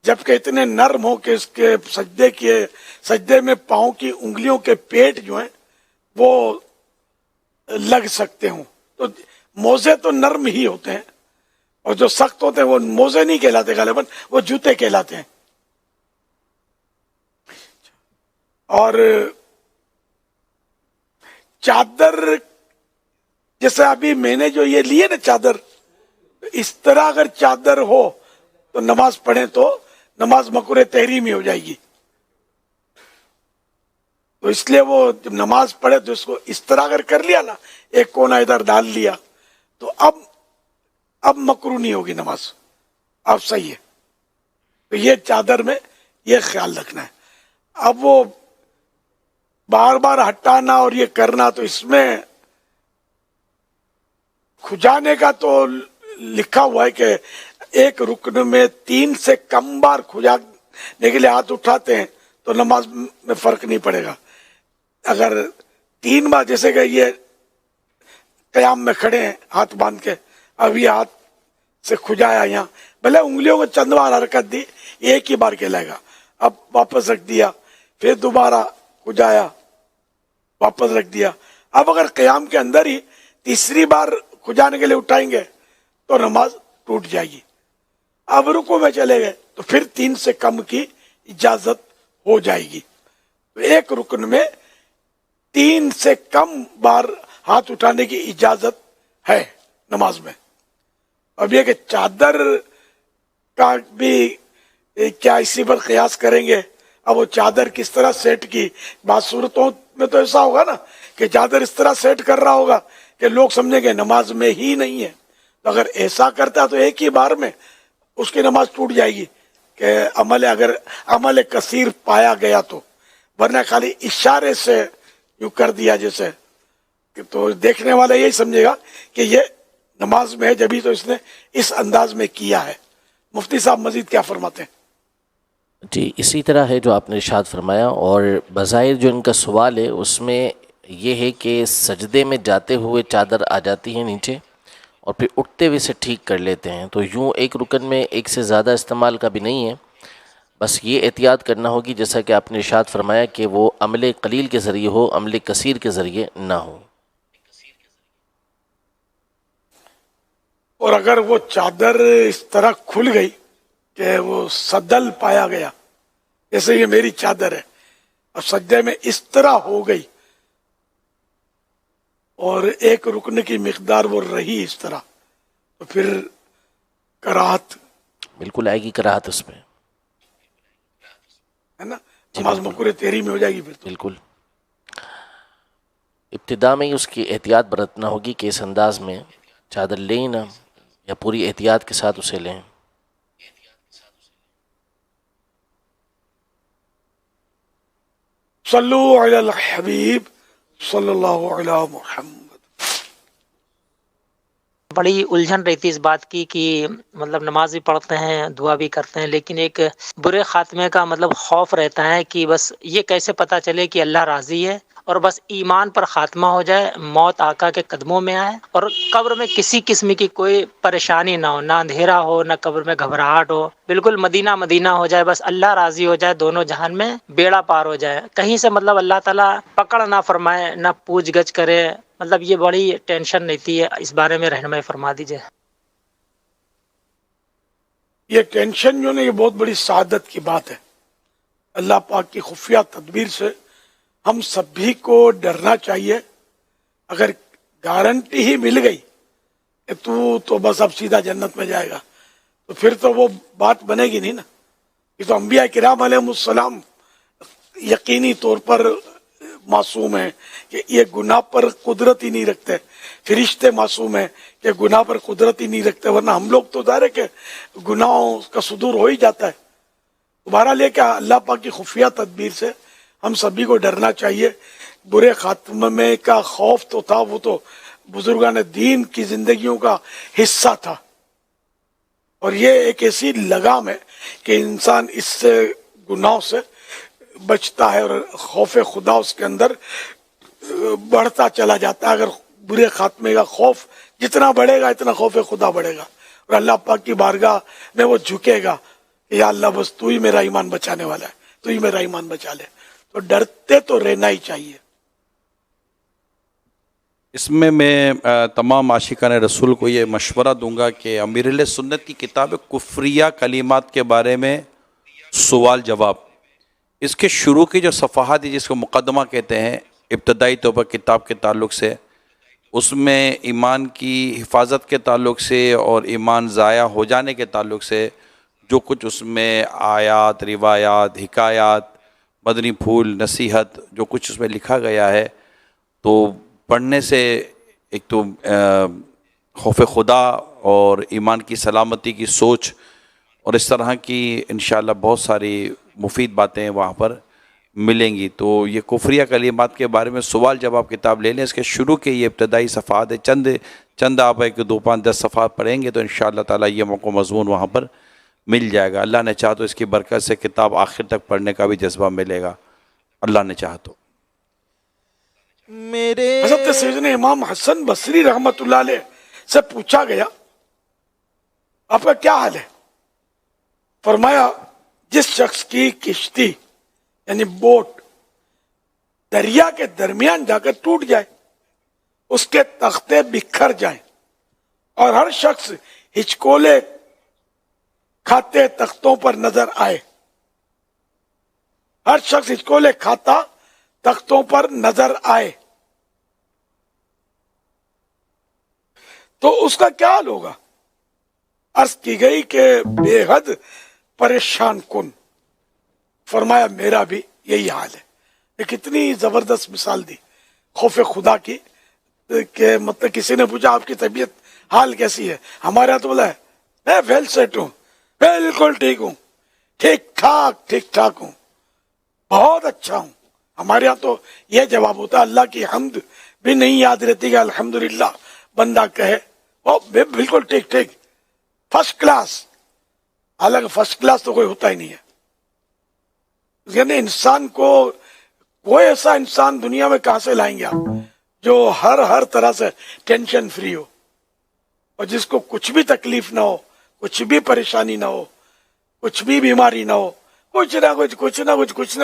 جبکہ اتنے نرم ہو کہ اس کے سجدے میں پاؤں کی انگلیوں کے پیٹ جو ہیں وہ لگ سکتے ہوں. تو موزے تو نرم ہی ہوتے ہیں، اور جو سخت ہوتے ہیں وہ موزے نہیں کہلاتے، غالباً وہ جوتے کہلاتے ہیں. اور چادر، جیسے ابھی میں نے جو یہ لیے نا چادر، اس طرح اگر چادر ہو تو نماز پڑھیں تو نماز مکروہ تحریمی ہو جائے گی. تو اس لیے وہ جب نماز پڑھے تو اس کو اس طرح اگر کر لیا نا، ایک کونا ادھر ڈال لیا، تو اب مکروہ نہیں ہوگی نماز، اب صحیح ہے. تو یہ چادر میں یہ خیال رکھنا ہے. اب وہ بار بار ہٹانا اور یہ کرنا، تو اس میں کھجانے کا تو لکھا ہوا ہے کہ ایک رکن میں 3 سے کم بار کھجانے کے لیے ہاتھ اٹھاتے ہیں تو نماز میں فرق نہیں پڑے گا. اگر 3 بار، جیسے کہ یہ قیام میں کھڑے ہیں ہاتھ باندھ کے، اب یہ ہاتھ से खुजाया यहाँ, भले उंगलियों को चंद बार हरकत दी, एक ही बार कहलाएगा। अब वापस रख दिया, फिर दोबारा खुजाया, वापस रख दिया। अब अगर क़याम के अंदर ही तीसरी बार खुजाने के लिए उठाएंगे तो नमाज टूट जाएगी। अब रुकू में चले गए तो फिर 3 से कम की इजाजत हो जाएगी। तो एक रुकन में 3 से कम बार हाथ उठाने की इजाजत है नमाज में। अब ये कि चादर का भी क्या इसी पर कयास करेंगे? अब वो चादर किस तरह सेट की, बात सूरतों में तो ऐसा होगा ना कि चादर इस तरह सेट कर रहा होगा कि लोग समझेंगे नमाज में ही नहीं है। तो अगर ऐसा करता तो एक ही बार में उसकी नमाज टूट जाएगी कि अगर अमल कसीर पाया गया तो, वरना खाली इशारे से यूं कर दिया जैसे कि तो देखने वाला यही समझेगा कि ये नमाज में है, जब तो इसने इस अंदाज में किया है। मुफ्ती साहब मजीद क्या फरमाते हैं? जी, इसी तरह है जो आपने इरशाद फरमाया। और बज़ाहिर जो इनका सवाल है उसमें ये है कि सजदे में जाते हुए चादर आ जाती है नीचे और फिर उठते हुए से ठीक कर लेते हैं, तो यूँ एक रुकन में एक से ज़्यादा इस्तेमाल का भी नहीं है। बस ये एहतियात करना होगी जैसा कि आपने इरशाद फरमाया कि वो अमल कलील के ज़रिए हो, अमल कसीर के ज़रिए ना हो। और अगर वो चादर इस तरह खुल गई कि वो सदल पाया गया, जैसे ये मेरी चादर है, अब सज्जे में इस तरह हो गई और एक रुकने की मिकदार वो रही इस तरह, तो फिर कराहत बिल्कुल आएगी, कराहत उसमें, है ना? नमाज मकरूह तेरी में हो जाएगी फिर तो। बिल्कुल इब्तिदा में ही उसकी एहतियात बरतना होगी कि इस अंदाज में चादर लें ना, या पूरी एहतियात के साथ उसे लें। सल्लु अलल हबीब सल्लल्लाहु अलैहि मुहम्मद। बड़ी उलझन रहती इस बात की कि मतलब नमाज भी पढ़ते हैं, दुआ भी करते हैं, लेकिन एक बुरे खात्मे का मतलब खौफ रहता है कि बस ये कैसे पता चले कि अल्लाह राजी है और बस ईमान पर खात्मा हो जाए, मौत आका के कदमों में आए और कब्र में किसी किस्म की कोई परेशानी ना हो, ना अंधेरा हो, ना कब्र में घबराहट हो, बिल्कुल मदीना मदीना हो जाए, बस अल्लाह राजी हो जाए, दोनों जहान में बेड़ा पार हो जाए, कहीं से मतलब अल्लाह ताला पकड़ ना फरमाए, ना पूछ गछ करे। मतलब ये बड़ी टेंशन रहती है, इस बारे में रहनुमाई फरमा दीजिए। ये टेंशन जो है ये बहुत बड़ी सादत की बात है। अल्लाह पाक की खुफिया तदबीर से हम सभी को डरना चाहिए। अगर गारंटी ही मिल गई कि तू तो बस अब सीधा जन्नत में जाएगा, तो फिर तो वो बात बनेगी नहीं ना। ये तो अंबिया किराम अलैहिमुस्सलाम यकीनी तौर पर मासूम है कि ये गुनाह पर कुदरत ही नहीं रखते, फरिश्ते मासूम है कि गुनाह पर कुदरत ही नहीं रखते, वरना हम लोग तो दायरे के गुनाहों का सुदूर हो ही जाता है। दोबारा लेके अल्लाह पाक की खुफिया तदबीर से हम सभी को डरना चाहिए। बुरे खात्मे में का खौफ तो था, वो तो बुजुर्गान दीन की जिंदगियों का हिस्सा था, और ये एक ऐसी लगाम है कि इंसान इससे गुनाहों से बचता है और खौफ खुदा उसके अंदर बढ़ता चला जाता है। अगर बुरे खात्मे का खौफ जितना बढ़ेगा इतना खौफ खुदा बढ़ेगा और अल्लाह पाक की बारगाह में वो झुकेगा, या अल्लाह बस तू ही मेरा ईमान बचाने वाला है, तू ही मेरा ईमान बचा ले। तो डरते तो रहना ही चाहिए। इसमें मैं तमाम आशिकान रसूल को ये मशवरा दूंगा कि अमीरुल सुन्नत की किताब कुफ्रिया कलिमात के बारे में सवाल जवाब, इसके शुरू की जो सफ़हात है जिसको मुक़द्दमा कहते हैं, इब्तदाई तौर पर किताब के ताल्लुक़ से, उसमें ईमान की हिफाजत के ताल्लुक़ से और ईमान ज़ाया हो जाने के ताल्लुक़ से जो कुछ उसमें आयात, रिवायात, हिकायात, मदनी फूल, नसीहत, जो कुछ उसमें लिखा गया है, तो पढ़ने से एक तो खौफ खुदा और ईमान की सलामती की सोच और इस तरह की इंशाअल्लाह बहुत सारी मुफीद बातें वहाँ पर मिलेंगी। तो ये कुफ्रिया कलिमात के बारे में सवाल जवाब किताब ले लें, इसके शुरू के ये इब्तदाई सफ़ात है, चंद आप एक 2, 5, 10 सफ़ात पढ़ेंगे तो इंशाअल्लाह ताला ये मौक़ो मज़मून वहाँ पर मिल जाएगा। अल्लाह ने चाहा तो इसकी बरकत से किताब आखिर तक पढ़ने का भी जज्बा मिलेगा, अल्लाह ने चाहा तो। हज़रत सैयदना इमाम हसन बसरी रहमतुल्लाह अलैह से पूछा गया आपका क्या हाल है? फरमाया जिस शख्स की किश्ती यानी बोट दरिया के दरमियान जाकर टूट जाए, उसके तख्ते बिखर जाएं और हर शख्स हिचकोले खाते तख्तों पर नजर आए, हर शख्स हिचकोले खाता तख्तों पर नजर आए, तो उसका क्या हाल होगा? अर्ज की गई कि बेहद परेशान कुन। फरमाया मेरा भी यही हाल है। ये कितनी जबरदस्त मिसाल दी खौफ खुदा की कि मतलब किसी ने पूछा आपकी तबीयत हाल कैसी है? हमारे यहाँ तो बोला है मैं वेल सेट हूँ, बिल्कुल ठीक हूँ, ठीक ठाक हूँ, बहुत अच्छा हूँ। हमारे यहाँ तो यह जवाब होता है, अल्लाह की हम्द भी नहीं याद रहती कि अल्हम्दुलिल्लाह बंदा कहे ओ बिल्कुल ठीक फर्स्ट क्लास। हालांकि फर्स्ट क्लास तो कोई होता ही नहीं है। यानी इंसान को कोई ऐसा इंसान दुनिया में कहां से लाएंगे आप जो हर तरह से टेंशन फ्री हो और जिसको कुछ भी तकलीफ ना हो, कुछ भी परेशानी ना हो, कुछ भी बीमारी ना हो, कुछ ना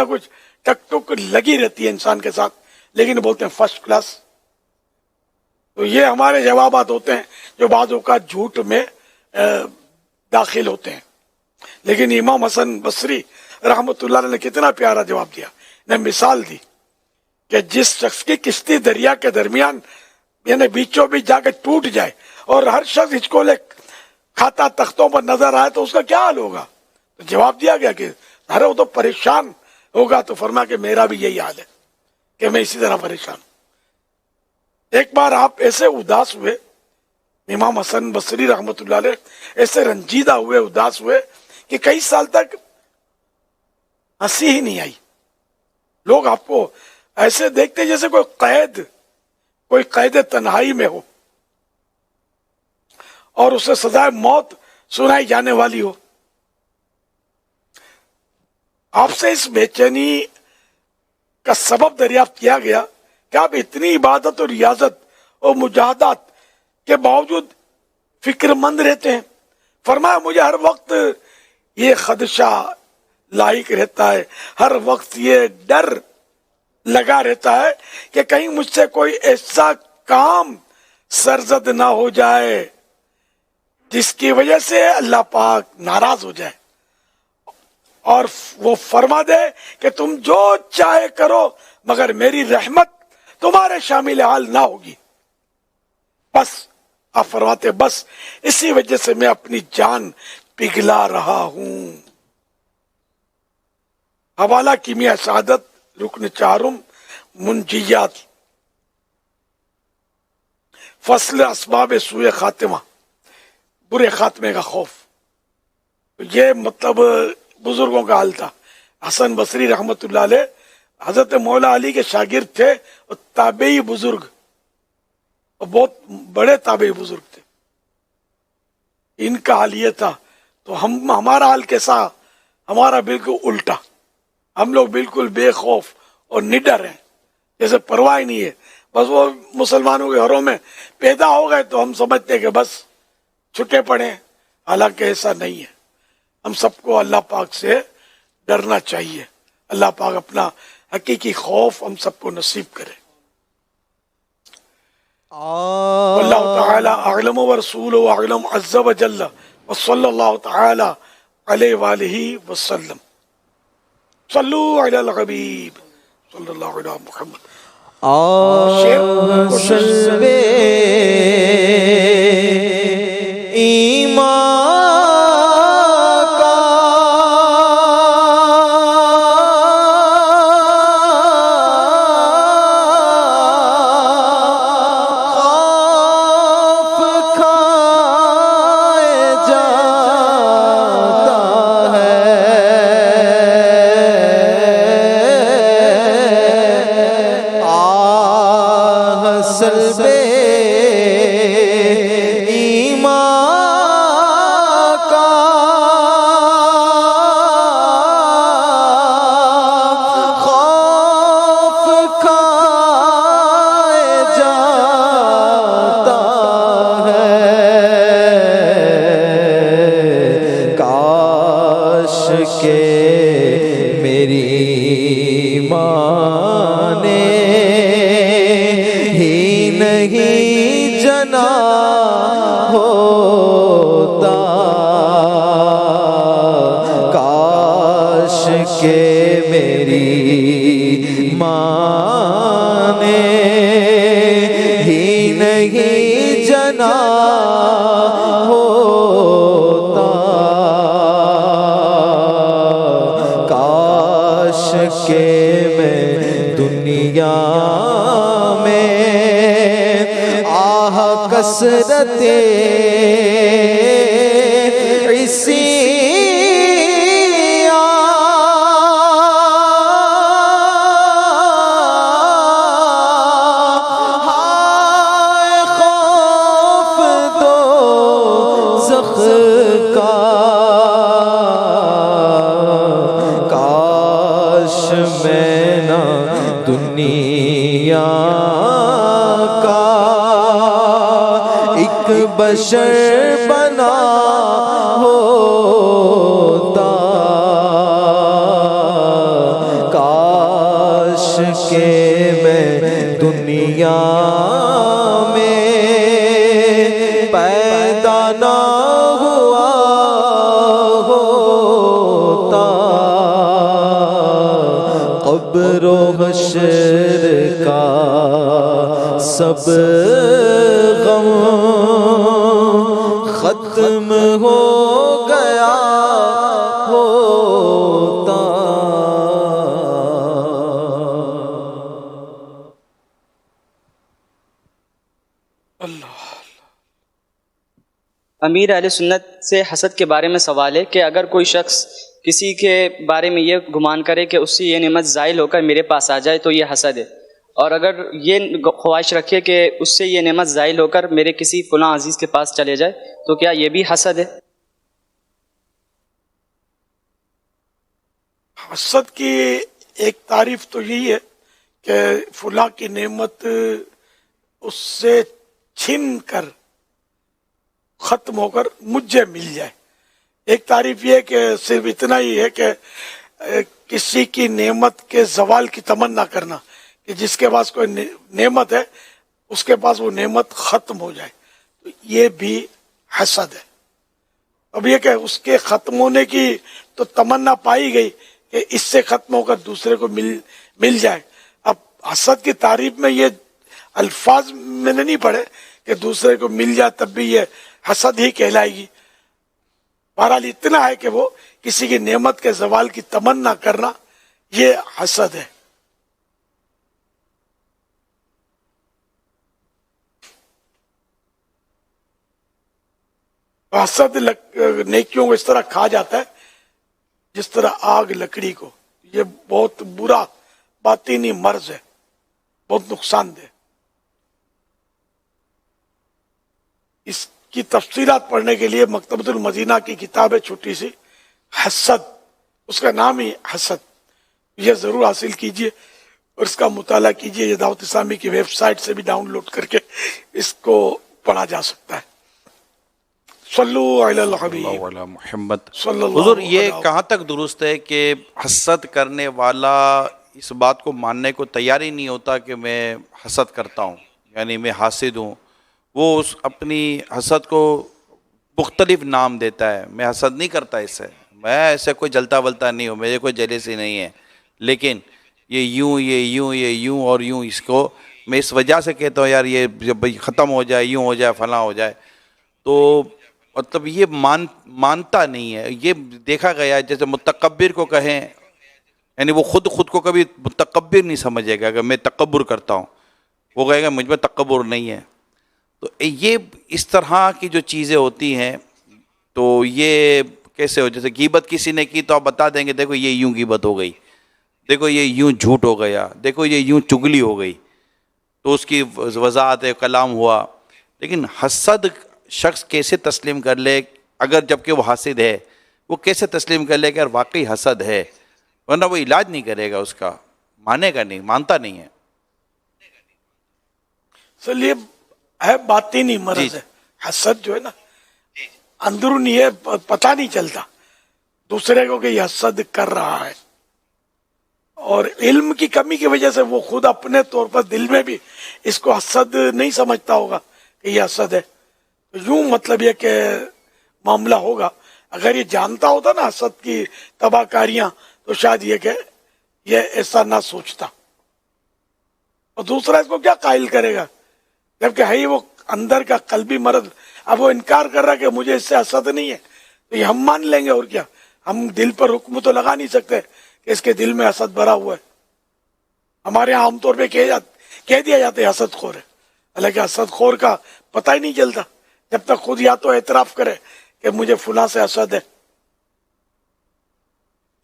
कुछ टक टुक लगी रहती है इंसान के साथ, लेकिन बोलते हैं फर्स्ट क्लास। तो ये हमारे जवाबात होते हैं जो बाजों का झूठ में दाखिल होते हैं। लेकिन इमाम हसन बसरी रहमतुल्लाह ने कितना प्यारा जवाब दिया, ने मिसाल दी कि जिस शख्स की किश्ती दरिया के दरमियान यानी बीचों बीच जाकर टूट जाए और हर शख्स हिचकोले खाता तख्तों पर नजर आए तो उसका क्या हाल होगा? तो जवाब दिया गया कि अरे वो तो परेशान होगा। तो फरमाया कि मेरा भी यही हाल है कि मैं इसी तरह परेशान हूं। एक बार आप ऐसे उदास हुए, इमाम हसन बसरी रहमतुल्लाह अलैह ऐसे रंजीदा हुए, उदास हुए कि कई साल तक हंसी ही नहीं आई। लोग आपको ऐसे देखते जैसे कोई कैद तन्हाई में हो और उसे सजाए मौत सुनाई जाने वाली हो। आपसे इस बेचैनी का सबब दरियाफ्त किया गया कि आप इतनी इबादत और रियाजत और मुजाहदात के बावजूद फिक्रमंद रहते हैं। फरमाया मुझे हर वक्त ये खदशा लाइक रहता है, हर वक्त ये डर लगा रहता है कि कहीं मुझसे कोई ऐसा काम सरजद ना हो जाए जिसकी वजह से अल्लाह पाक नाराज हो जाए और वो फरमा दे कि तुम जो चाहे करो मगर मेरी रहमत तुम्हारे शामिल हाल ना होगी। बस आप फरमाते बस इसी वजह से मैं अपनी जान पिघला रहा हूं। हवाला कीमिया शहादत रुकन चारुम मुंजियात फसल असबाब सुए खातिमा, बुरे खात्मे का खौफ। ये मतलब बुजुर्गों का हाल था। हसन बसरी रहमतुल्लाह अलैह हजरत मौला अली के शागिर्द थे और ताबेई बुजुर्ग और बहुत बड़े ताबेई बुजुर्ग थे। इनका हाल ये था। तो हमारा हाल कैसा? हमारा बिल्कुल उल्टा। हम लोग बिल्कुल बेखौफ और निडर हैं, जैसे परवाह ही नहीं है। बस वो मुसलमानों के घरों में पैदा हो गए तो हम समझते हैं कि बस छुट्टे पड़े। हालांकि ऐसा नहीं है। हम सबको अल्लाह पाक से डरना चाहिए। अल्लाह पाक अपना हकीकी खौफ हम सबको नसीब करे। अल्लाह ताला अअलम व रसूलुहु अअलम अज़्ज़ा व जल्ला व सल्लल्लाहु ताला अलैहि व आलिहि व सल्लम। सल्लू अलल हबीब सल्लल्लाहु अलैहि मुहम्मद। सल्वे ईमान सल्वे ईमान کے میری ماں نے ہی نہیں جنا ہوتا، کاش کے میری ماں نے ہی نہیں جنا ہوتا، کاش کے میں دنیا میں آہ کثرت اسی بشر بنا ہوتا، کاش کے میں دنیا میں پیدا نہ ہوا ہوتا، قبر و حشر کا سب غم ختم ہو گیا ہوتا۔ امیر اہل سنت سے حسد کے بارے میں سوال ہے کہ اگر کوئی شخص کسی کے بارے میں یہ گمان کرے کہ اس سے یہ نعمت زائل ہو کر میرے پاس آ جائے تو یہ حسد ہے، اور اگر یہ خواہش رکھے کہ اس سے یہ نعمت زائل ہو کر میرے کسی فلاں عزیز کے پاس چلے جائے تو کیا یہ بھی حسد ہے؟ حسد کی ایک تعریف تو یہی ہے کہ فلاں کی نعمت اس سے چھن کر ختم ہو کر مجھے مل جائے۔ ایک تعریف یہ ہے کہ صرف اتنا ہی ہے کہ کسی کی نعمت کے زوال کی تمنا کرنا، کہ جس کے پاس کوئی نعمت ہے اس کے پاس وہ نعمت ختم ہو جائے، تو یہ بھی حسد ہے۔ اب یہ کہ اس کے ختم ہونے کی تو تمنا پائی گئی کہ اس سے ختم ہو کر دوسرے کو مل جائے۔ اب حسد کی تعریف میں یہ الفاظ میں نے نہیں پڑھے کہ دوسرے کو مل جائے تب بھی یہ حسد ہی کہلائے گی۔ بہرحال اتنا ہے کہ وہ کسی کی نعمت کے زوال کی تمنا کرنا یہ حسد ہے۔ حسد نیکیوں کو اس طرح کھا جاتا ہے جس طرح آگ لکڑی کو۔ یہ بہت برا باطنی مرض ہے، بہت نقصان دہ۔ اس کی تفصیلات پڑھنے کے لیے مکتبۃ المدینہ کی کتاب ہے چھوٹی سی، حسد، اس کا نام ہی حسد، یہ ضرور حاصل کیجئے اور اس کا مطالعہ کیجئے۔ یہ دعوت اسلامی کی ویب سائٹ سے بھی ڈاؤن لوڈ کر کے اس کو پڑھا جا سکتا ہے۔ صلو علی الحبیب محمد۔ صلی حضور اللہ یہ علیہ کہاں تک درست ہے کہ حسد کرنے والا اس بات کو ماننے کو تیار ہی نہیں ہوتا کہ میں حسد کرتا ہوں، یعنی میں حاسد ہوں، وہ اس اپنی حسد کو مختلف نام دیتا ہے، میں حسد نہیں کرتا اس سے، میں ایسے کوئی جلتا ولتا نہیں ہوں، میرے کوئی جیلسی نہیں ہے، لیکن یہ یوں اور یوں، اس کو میں اس وجہ سے کہتا ہوں یار یہ جب ختم ہو جائے، یوں ہو جائے، فلاں ہو جائے، تو مطلب یہ مانتا نہیں ہے۔ یہ دیکھا گیا ہے جیسے متکبر کو کہیں، یعنی وہ خود کو کبھی متکبر نہیں سمجھے گا، اگر میں تکبر کرتا ہوں وہ کہے گا مجھ میں تکبر نہیں ہے۔ تو یہ اس طرح کی جو چیزیں ہوتی ہیں تو یہ کیسے ہو، جیسے غیبت کسی نے کی تو آپ بتا دیں گے دیکھو یہ یوں غیبت ہو گئی، دیکھو یہ یوں جھوٹ ہو گیا، دیکھو یہ یوں چگلی ہو گئی، تو اس کی وضاحت کلام ہوا۔ لیکن حسد شخص کیسے تسلیم کر لے، اگر جبکہ وہ حاسد ہے وہ کیسے تسلیم کر لے کہ یار واقعی حسد ہے، ورنہ وہ علاج نہیں کرے گا، اس کا مانے گا نہیں، مانتا نہیں ہے۔ یہ ہے باطنی مرض ہے۔ حسد جو ہے نا اندرونی ہے، پتہ نہیں چلتا، दूसरे को कि ये हसद कर रहा है, और इल्म की कमी की वजह से वो खुद अपने तौर पर दिल में भी इसको हसद नहीं समझता होगा कि ये हसद है। तो यूं मतलब ये कि मामला होगा। अगर ये जानता होता ना हसद की तबाहकारियां, तो शायद ये कि ये ऐसा ना सोचता। और दूसरा इसको क्या कायल करेगा, जबकि है ही वो अंदर का कल्बी मर्द। अब वो इनकार कर रहा है कि मुझे इससे हसद नहीं है, तो ये हम मान लेंगे और क्या। हम दिल पर हुक्म तो लगा नहीं सकते कि इसके दिल में हसद भरा हुआ है। हमारे यहाँ आमतौर पे कह दिया जाता है हसद खोर है, हालांकि हसद खोर का पता ही नहीं चलता जब तक खुद या तो एतराफ करे कि मुझे फुला से हसद है।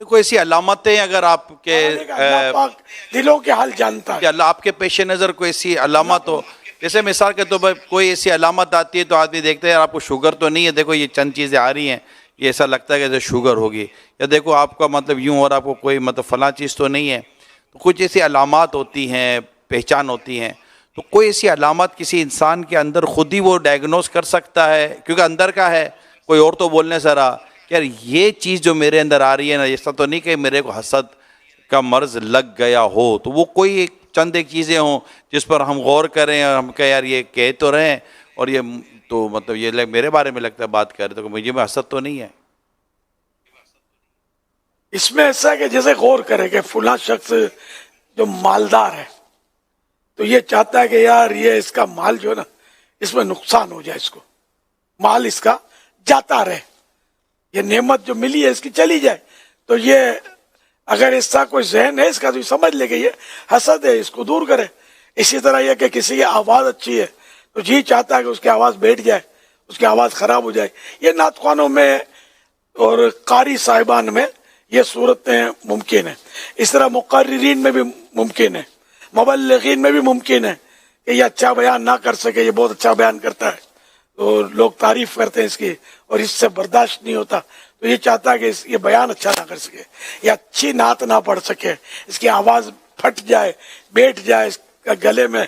कोई ऐसी अलामतें अगर आपके अल्लाह पाक दिलों के हाल जानता है, अल्लाह आपके पेश नज़र कोई ऐसी अलामत हो, जैसे मिसाल के तौर पर कोई ऐसी अलामत आती है तो आदमी देखते हैं यार आपको शुगर तो नहीं है, देखो ये चंद चीज़ें आ रही हैं, ये ऐसा लगता है कि जैसे शुगर होगी, या देखो आपका मतलब यूं और आपको कोई मतलब फलां चीज़ तो नहीं है। तो कुछ ऐसी अलामत होती हैं, पहचान होती हैं। तो कोई ऐसी अलामत किसी इंसान के अंदर खुद ही वो डायग्नोस कर सकता है, क्योंकि अंदर का है, कोई और तो बोलने से रहा यार ये चीज़ जो मेरे अंदर आ रही है ना, ऐसा तो नहीं कि मेरे को हसद का मर्ज लग गया हो। तो वो कोई एक चंद एक चीज़ें हों जिस पर हम गौर करें और हम कहें यार ये कह तो रहे हैं और ये तो मतलब ये मेरे बारे में लगता है बात कर रहे, तो मुझे में हसद तो नहीं है। इसमें ऐसा है कि जैसे गौर करे कि फुला शख्स जो मालदार है, तो ये चाहता है कि यार ये इसका माल जो है ना, इसमें नुकसान हो जाए, इसको माल इसका जाता रहे, ये नेमत जो मिली है इसकी चली जाए। तो ये अगर इसका कोई जहन है इसका, तो समझ ले कि ये हसद है, इसको दूर करे। इसी तरह यह कि किसी की आवाज़ अच्छी है तो जी चाहता है कि उसकी आवाज़ बैठ जाए, उसकी आवाज़ ख़राब हो जाए। ये नातखानों में और कारी साहिबान में ये सूरतें मुमकिन है। इस तरह मुक़र्रिरीन में भी मुमकिन है, मुबल्लिगीन में भी मुमकिन है कि ये अच्छा बयान ना कर सके, ये बहुत अच्छा बयान करता है तो लोग तारीफ करते हैं इसकी और इससे बर्दाश्त नहीं होता, तो ये चाहता है कि ये बयान अच्छा ना कर सके, या अच्छी नात ना पढ़ सके, इसकी आवाज़ फट जाए, बैठ जाए, इसका गले में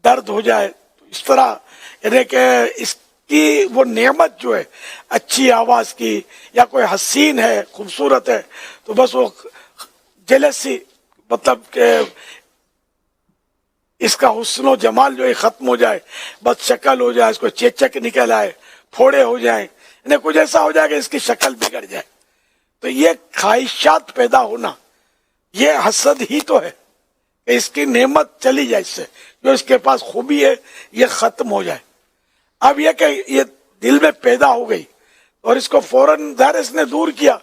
दर्द हो जाए। तो इस तरह यानी कि इसकी वो नेमत जो है अच्छी आवाज़ की, या कोई हसीन है, खूबसूरत है, तो बस वो जेलसी मतलब कि इसका हुस्न और जमाल जो है ख़त्म हो जाए, बस शक्ल हो जाए, इसको चेचक निकल आए, फोड़े हो जाए, कुछ ऐसा हो जाए कि इसकी शक्ल बिगड़ जाए। तो ये ख्वाहिशात पैदा होना ये हसद ही तो है कि इसकी नेमत चली जाए, इससे जो इसके पास खूबी है ये ख़त्म हो जाए। अब ये कि ये दिल में पैदा हो गई और इसको फौरन ज़ाहिर इसने दूर किया,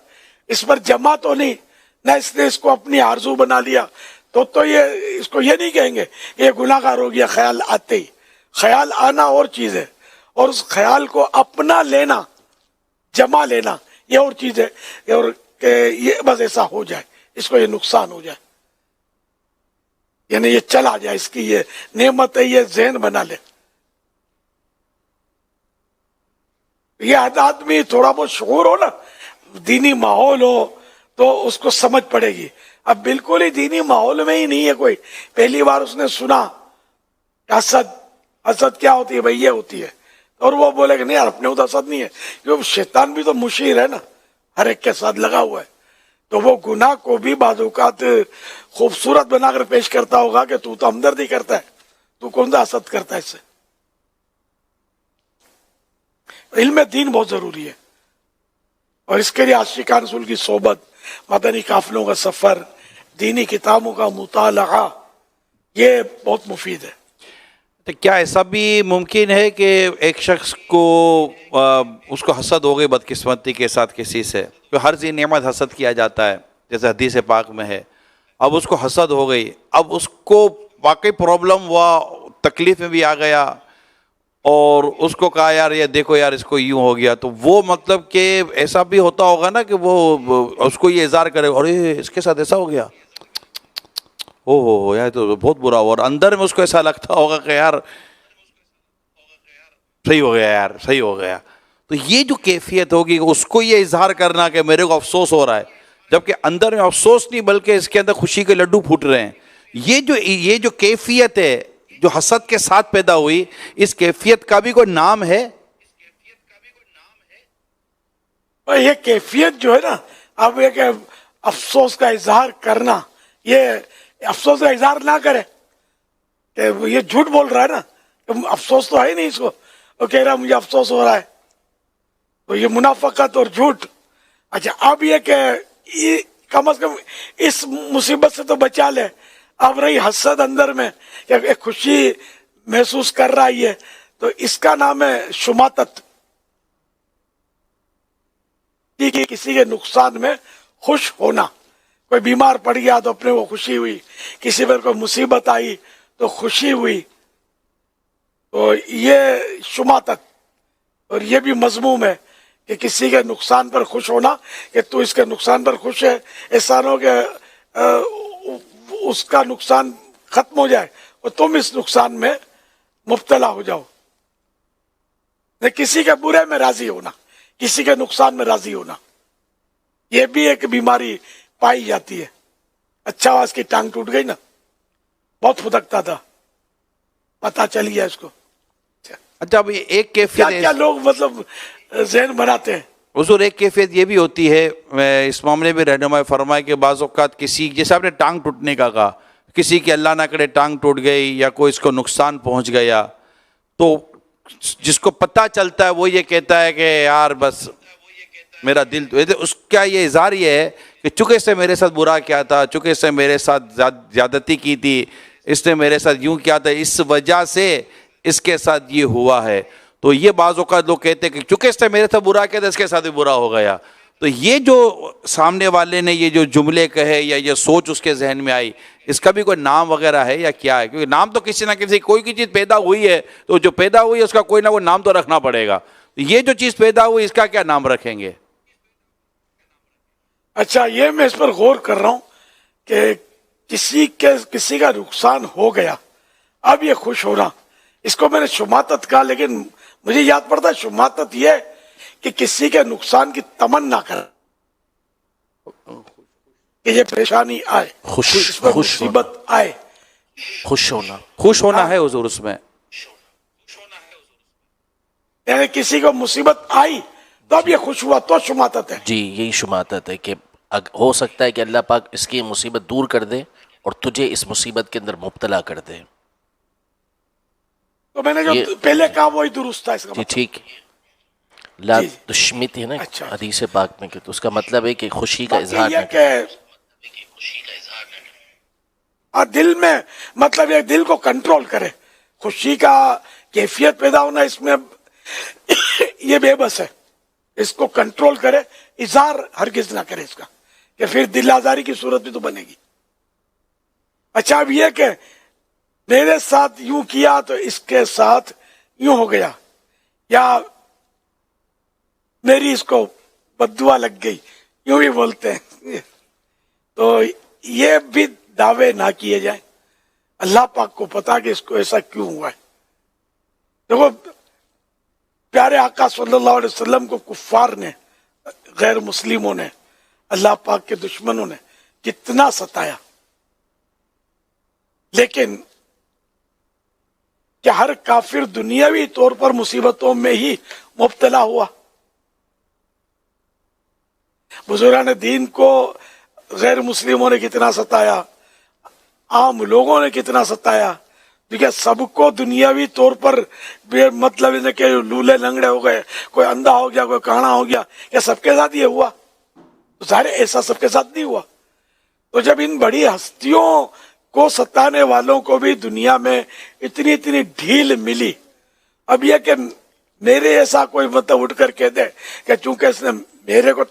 इस पर जमा तो नहीं ना, इसने इसको अपनी आरजू बना लिया, तो ये इसको ये नहीं कहेंगे ये गुनाहगार हो गया। ख्याल आते ही, ख्याल आना और चीज़ है और उस ख्याल को अपना लेना, जमा लेना ये और चीज़ है, और कि ये बस ऐसा हो जाए, इसको ये नुकसान हो जाए, यानी ये चला जाए, इसकी ये नेमत है, ये ज़हन बना ले। ये आदमी थोड़ा बहुत शऊर हो ना, दीनी माहौल हो तो उसको समझ पड़ेगी। अब बिल्कुल ही दीनी माहौल में ही नहीं है कोई, पहली बार उसने सुना हसद, हसद क्या होती है भाई, ये होती है, और वो बोले कि नहीं यार अपने तो हसद नहीं है, क्योंकि शैतान भी तो मुशीर है ना, हर एक के साथ लगा हुआ है, तो वो गुनाह को भी बाज़-औक़ात खूबसूरत बनाकर पेश करता होगा कि तू तो हमदर्दी करता है, तू कौन सा हसद करता है इससे। इल्म दीन बहुत जरूरी है और इसके लिए आशिकान रसूल की सोबत, मदनी काफिलों का सफर, दीनी किताबों का मुताला, ये बहुत मुफीद है। तो क्या ऐसा भी मुमकिन है कि एक शख्स को उसको हसद हो गई बदकिस्मती के साथ किसी से, तो हर ज़ी नेमत हसद किया जाता है जैसे हदीस पाक में है, अब उसको हसद हो गई, अब उसको वाकई प्रॉब्लम हुआ, तकलीफ में भी आ गया और उसको कहा यार ये देखो यार इसको यूं हो गया, तो वो मतलब कि ऐसा भी होता होगा ना कि वो उसको ये इज़हार करे अरे इसके साथ ऐसा हो गया, ओहो यार तो बहुत बुरा हुआ, और अंदर में उसको ऐसा लगता होगा कि यार सही हो गया, यार सही हो गया। तो ये जो कैफियत होगी उसको ये इजहार करना कि मेरे को अफसोस हो रहा है, जबकि अंदर में अफसोस नहीं बल्कि इसके अंदर खुशी के लड्डू फूट रहे हैं। ये जो कैफियत है जो हसद के साथ पैदा हुई, इस कैफियत का भी कोई नाम है? ये कैफियत जो है ना अब ये कि अफसोस का इजहार करना, ये अफसोस का इजहार ना करे कि ये झूठ बोल रहा है ना, कि अफसोस तो है नहीं इसको, वो कह रहा है मुझे अफसोस हो रहा है, तो ये मुनाफकत और झूठ। अच्छा, अब ये कि कम से कम इस मुसीबत से तो बचा ले। अब रही हसद अंदर में, एक खुशी महसूस कर रहा है ये, तो इसका नाम है शुमातत, कि किसी के नुकसान में खुश होना। कोई बीमार पड़ गया तो अपने को खुशी हुई, किसी पर कोई मुसीबत आई तो खुशी हुई, तो ये शुमातत। और ये भी मजमूम है कि किसी के नुकसान पर खुश होना, कि तू इसके नुकसान पर खुश है, ऐसा न हो कि उसका नुकसान खत्म हो जाए और तुम इस नुकसान में मुब्तला हो जाओ। किसी के बुरे में राजी होना, किसी के नुकसान में राजी होना, ये भी एक बीमारी पाई जाती है। अच्छा हुआ इसकी टांग टूट गई ना, बहुत फुदकता था, पता चल गया इसको। अच्छा, अब एक कैफियत क्या लोग मतलब ज़हन बनाते हैं। हुजूर, एक कैफियत ये भी होती है, इस मामले में रहनुमाई फरमाए कि बाज़ औक़ात किसी, जैसे आपने टांग टूटने का कहा, किसी की अल्लाह ना करे टांग टूट गई या कोई इसको नुकसान पहुंच गया, तो जिसको पता चलता है वो ये कहता है कि यार बस मेरा दिल तो, उसका ये इज़हार ये है कि चूँकि इसने मेरे साथ बुरा किया था, चूँकि इसने मेरे साथ ज़्यादती की थी, इसने मेरे साथ यूँ किया था, इस वजह से इसके साथ ये हुआ है। तो ये बाज़ औक़ात लोग कहते हैं कि चूँकि इसने मेरे साथ बुरा किया था, इसके साथ भी बुरा हो गया। तो ये जो सामने वाले ने ये जो जुमले कहे या ये सोच उसके जहन में आई, इसका भी कोई नाम वगैरह है या क्या है? क्योंकि नाम तो किसी ना किसी, कोई की चीज़ पैदा हुई है तो जो पैदा हुई है उसका कोई ना कोई नाम तो रखना पड़ेगा। तो ये जो चीज़ पैदा हुई इसका क्या नाम रखेंगे? अच्छा, ये मैं इस पर गौर कर रहा हूँ कि किसी का नुकसान हो गया, अब ये खुश हो रहा, इसको मैंने शुमातत कहा, लेकिन मुझे याद पड़ता है शुमातत ये कि किसी के नुकसान की तमन्ना कर, कि ये परेशानी आए, इस पर मुसीबत आए, खुश होना है हुजूर उसमें। यानी किसी को मुसीबत आई तो अब ये खुश हुआ, तो शुमातत है। जी, यही शुमातत है कि हो सकता है कि अल्लाह पाक इसकी मुसीबत दूर कर दे और तुझे इस मुसीबत के अंदर मुब्तला कर दे। तो मैंने जो पहले कहा वही दुरुस्त था इसका जी, मतलब। ठीक। ला दुश्मित है ना हदीस पाक में, तो उसका मतलब है कि खुशी का इजहार न करें। दिल में मतलब ये दिल को कंट्रोल करे, खुशी का कैफियत पैदा होना इसमें ये बेबस है, इसको कंट्रोल करे, इजहार हरगिज ना करे इसका, कि फिर दिल आजारी की सूरत भी तो बनेगी। अच्छा, अब ये कि मेरे साथ यूं किया तो इसके साथ यूं हो गया, या मेरी इसको बद्दुआ लग गई, यूं भी बोलते हैं। तो ये भी दावे ना किए जाए, अल्लाह पाक को पता कि इसको ऐसा क्यों हुआ है। देखो, प्यारे आका सल्लल्लाहु अलैहि वसल्लम को कुफ्फार ने, गैर मुस्लिमों ने, अल्लाह पाक के दुश्मनों ने कितना सताया, लेकिन क्या हर काफिर दुनियावी तौर पर मुसीबतों में ही मुब्तला हुआ? बुजुर्गान दीन को गैर मुस्लिमों ने कितना सताया, आम लोगों ने कितना सताया, क्योंकि सबको दुनियावी तौर पर मतलब इन्हें कि लूले लंगड़े हो गए, कोई अंधा हो गया, कोई काना हो गया, क्या सबके साथ ये हुआ? तो सारे ऐसा सबके साथ नहीं हुआ। तो जब इन बड़ी हस्तियों को सताने वालों को भी दुनिया में इतनी इतनी ढील मिली, अब यह कि मेरे ऐसा कोई मतलब उठ कर कह दे कि चूंकि इसने मेरे को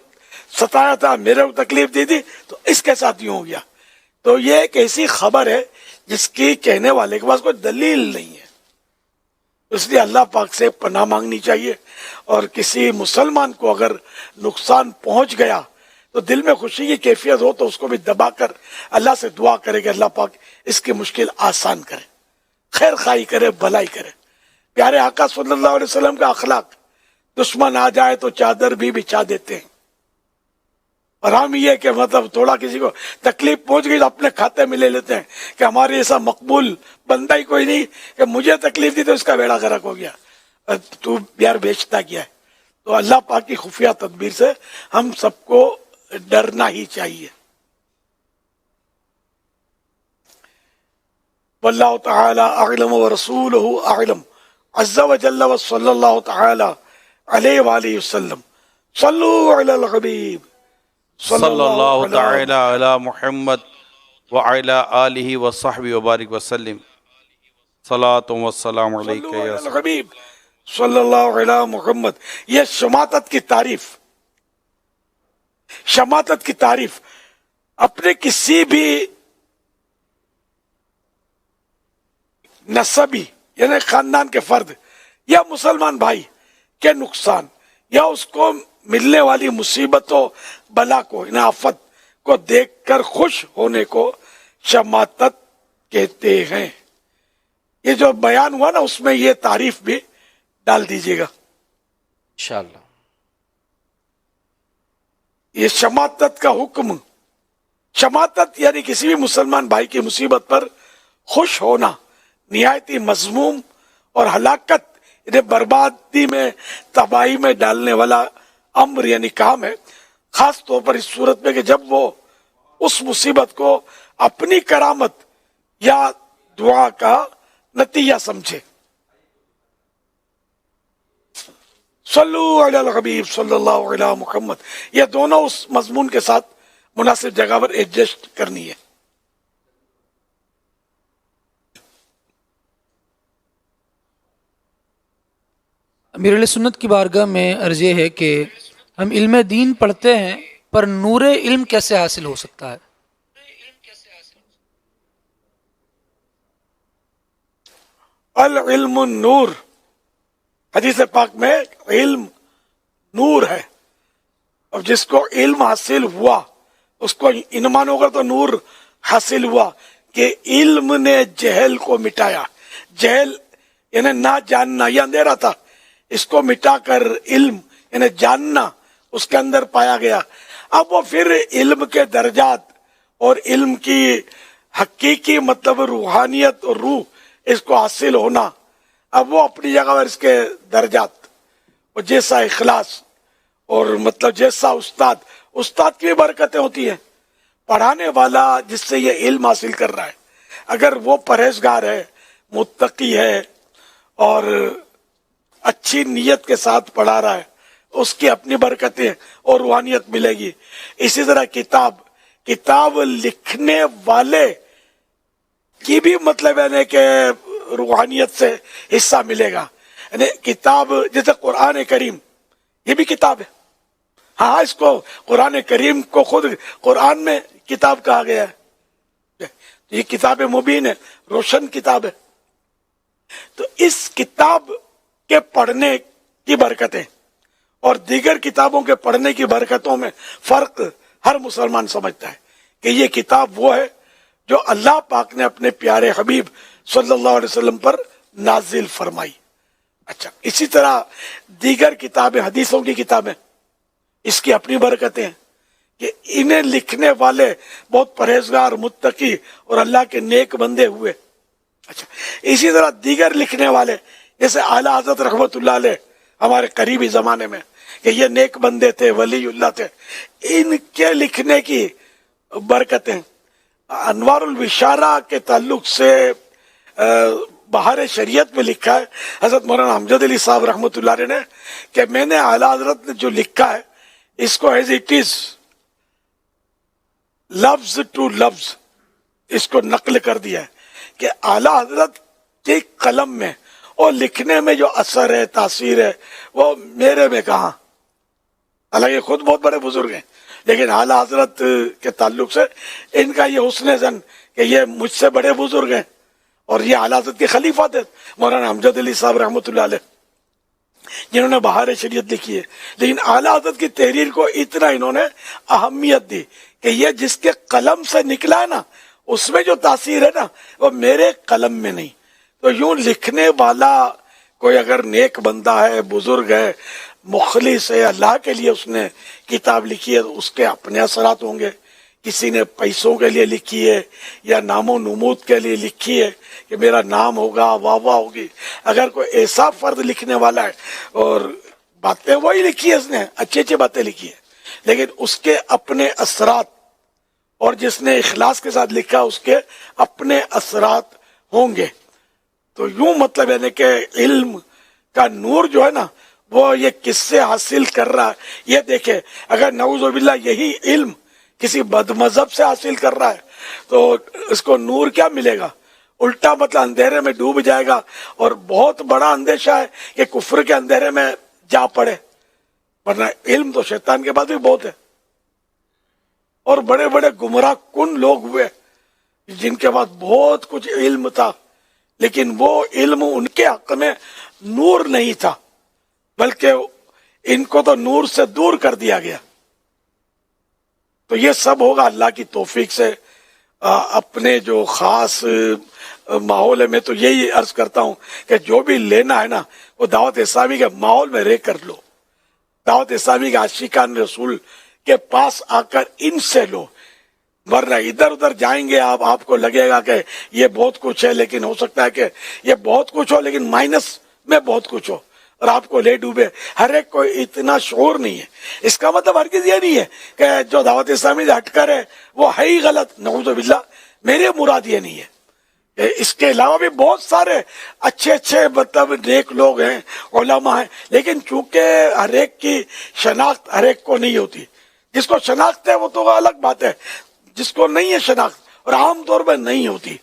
सताया था, मेरे को तकलीफ दी थी, तो इसके साथ यूं हो गया, तो ये एक ऐसी खबर है जिसकी कहने वाले के पास कोई दलील नहीं है। इसलिए अल्लाह पाक से पनाह मांगनी चाहिए, और किसी मुसलमान को अगर नुकसान पहुंच गया तो दिल में खुशी की कैफियत हो तो उसको भी दबाकर अल्लाह से दुआ करे कि अल्लाह पाक इसकी मुश्किल आसान करे, खैर खाई करे, भलाई करे। प्यारे आका सल्लल्लाहु अलैहि वसल्लम का अखलाक, दुश्मन आ जाए तो चादर भी बिछा देते हैं, और हम ये कि मतलब थोड़ा किसी को तकलीफ पहुंच गई तो अपने खाते में ले लेते हैं कि हमारे ऐसा मकबूल बंदा ही कोई नहीं कि मुझे तकलीफ दी तो इसका बेड़ा गर्क हो गया, तू यार बेचता क्या है। तो अल्लाह पाक की खुफिया तदबीर से हम सबको डरना ही चाहिए। वल्लाहु तआला अअलम व रसूलुहु अअलम अज़्ज़ा व जल्ला व सल्लल्लाहु तआला अलैहि व आलिहि वसल्लम। सल्लु अलल हबीब सल्लल्लाहु तआला अला मुहम्मद व अला आलिहि व सहबी व बारिक वसल्लम। सलातु व सलाम अलैका या अलल हबीब सल्लल्लाहु अलैहि मुहम्मद। ये शमातत की तारीफ, शमातत की तारीफ अपने किसी भी नसबी यानी खानदान के फर्द या मुसलमान भाई के नुकसान या उसको मिलने वाली मुसीबतों बला को यानी आफत को देखकर खुश होने को शमातत कहते हैं। ये जो बयान हुआ ना उसमें ये तारीफ भी डाल दीजिएगा इंशाअल्लाह। ये शमातत का हुक्म, शमातत यानी किसी भी मुसलमान भाई की मुसीबत पर खुश होना निहायत ही मजमूम और हलाकत यानी बर्बादी में तबाही में डालने वाला अम्र यानी काम है, खास तौर पर इस सूरत में कि जब वो उस मुसीबत को अपनी करामत या दुआ का नतीजा समझे। सल्लु अलल हबीब सल्लल्लाहु अलैहि मुहम्मद। ये दोनों उस मजमून के साथ मुनासिब जगह पर एडजस्ट करनी है। अमीर सुन्नत की बारगाह में अर्ज़ है कि हम इल्म दीन पढ़ते हैं पर नूर इल्म कैसे हासिल हो सकता है? अल इल्म नूर, हदीस पाक में इल्म नूर है और जिसको इल्म हासिल हुआ उसको इनमान होगा तो नूर हासिल हुआ कि इल्म ने जहल को मिटाया। जहल यानी ना जानना, यह अंधेरा था, इसको मिटाकर इल्म यानी जानना उसके अंदर पाया गया। अब वो फिर इल्म के दर्जात और इल्म की हकीकी मतलब रूहानियत और रूह इसको हासिल होना, अब वो अपनी जगह पर इसके दर्जात और जैसा इखलास और मतलब जैसा उस्ताद, उस्ताद की भी बरकतें होती हैं। पढ़ाने वाला जिससे ये इल्म हासिल कर रहा है अगर वो परहेजगार है, मुत्तकी है और अच्छी नीयत के साथ पढ़ा रहा है, उसकी अपनी बरकतें और रूहानियत मिलेगी। इसी तरह किताब लिखने वाले की भी मतलब है कि रूहानियत से हिस्सा मिलेगा। यानी किताब जैसे कुरान करीम, ये भी किताब है। हाँ, इसको कुरान करीम को खुद कुरान में किताब कहा गया है, तो ये किताब मुबीन है, रोशन किताब है। तो इस किताब के पढ़ने की बरकतें और दीगर किताबों के पढ़ने की बरकतों में फर्क हर मुसलमान समझता है कि ये किताब वो है जो अल्लाह पाक ने अपने प्यारे हबीब सल्लल्लाहु अलैहि वसल्लम पर नाजिल फरमाई। अच्छा, इसी तरह दीगर किताबें, हदीसों की किताबें, इसकी अपनी बरकतें हैं कि इन्हें लिखने वाले बहुत परहेजगार, मुत्तकी और अल्लाह के नेक बंदे हुए। अच्छा, इसी तरह दीगर लिखने वाले जैसे आला हज़रत रहमतुल्लाह अलैह हमारे करीबी जमाने में कि ये नेक बंदे थे, वलीउल्लाह थे, इनके लिखने की बरकतें। अनवारुल विशारा के ताल्लुक से बहार शरीयत में लिखा है हजरत मौलाना अमजद अली साहब रहमतुल्लाह अलैह ने कि मैंने आला हज़रत ने जो लिखा है इसको एज इट इज लफ्ज टू लफ्ज इसको नकल कर दिया है कि आला हज़रत के कलम में और लिखने में जो असर है, तासीर है, वो मेरे में कहा। हालांकि खुद बहुत बड़े बुजुर्ग हैं लेकिन आला हज़रत के ताल्लुक से इनका ये हुस्न ज़न कि ये मुझसे बड़े बुजुर्ग हैं और ये आला हज़रत के खलीफा थे मौलाना अमजद अली साहब रहमतुल्लाह अलैह जिन्होंने बहार शरीयत लिखी है। लेकिन आला हज़रत की तहरीर को इतना इन्होंने अहमियत दी कि ये जिसके कलम से निकला है ना उसमें जो तासीर है ना वो मेरे कलम में नहीं। तो यूं लिखने वाला कोई अगर नेक बंदा है, बुजुर्ग है, मुखलिस है, अल्लाह के लिए उसने किताब लिखी है तो उसके अपने असरात होंगे। किसी ने पैसों के लिए लिखी है या नामो नमूद के लिए लिखी है कि मेरा नाम होगा, वाह वाह होगी। अगर कोई ऐसा फर्द लिखने वाला है और बातें वही लिखी है, उसने अच्छी अच्छी बातें लिखी है, لیکن اس کے اپنے اثرات، اور جس نے اخلاص کے ساتھ لکھا اس کے اپنے اثرات ہوں گے. تو یوں مطلب ہے کہ علم کا نور جو ہے نا وہ یہ کس سے حاصل کر رہا ہے. یہ دیکھیں اگر نعوذ باللہ یہی علم کسی بد مذہب سے حاصل کر رہا ہے تو اس کو نور کیا ملے گا؟ الٹا مطلب اندھیرے میں ڈوب جائے گا. اور بہت بڑا اندیشہ ہے کہ کفر کے اندھیرے میں جا پڑے، ورنہ علم تو شیطان کے پاس بھی بہت ہے. اور بڑے بڑے گمراہ کن لوگ ہوئے جن کے پاس بہت کچھ علم تھا، لیکن وہ علم ان کے حق میں نور نہیں تھا، بلکہ ان کو تو نور سے دور کر دیا گیا. تو یہ سب ہوگا اللہ کی توفیق سے. اپنے جو خاص ماحول ہے، میں تو یہی عرض کرتا ہوں کہ جو بھی لینا ہے نا وہ دعوت اسلامی کے ماحول میں رہ کر لو. دعوت اسلامی کے عاشقان رسول کے پاس آ کر ان سے لو، ورنہ ادھر ادھر جائیں گے آپ کو لگے گا کہ یہ بہت کچھ ہے، لیکن ہو سکتا ہے کہ یہ بہت کچھ ہو لیکن مائنس میں بہت کچھ ہو اور آپ کو لے ڈوبے. ہر ایک کو اتنا شعور نہیں ہے. اس کا مطلب ہرگز یہ نہیں ہے کہ جو دعوت اسلامی سے ہٹ کر ہے وہ ہے ہی غلط. نعوذ باللہ، میرے مراد یہ نہیں ہے. اس کے علاوہ بھی بہت سارے اچھے مطلب نیک لوگ ہیں، علماء ہیں، لیکن چونکہ ہر ایک کی شناخت ہر ایک کو نہیں ہوتی. جس کو شناخت ہے وہ تو الگ بات ہے، جس کو نہیں ہے شناخت اور عام طور پر نہیں ہوتی.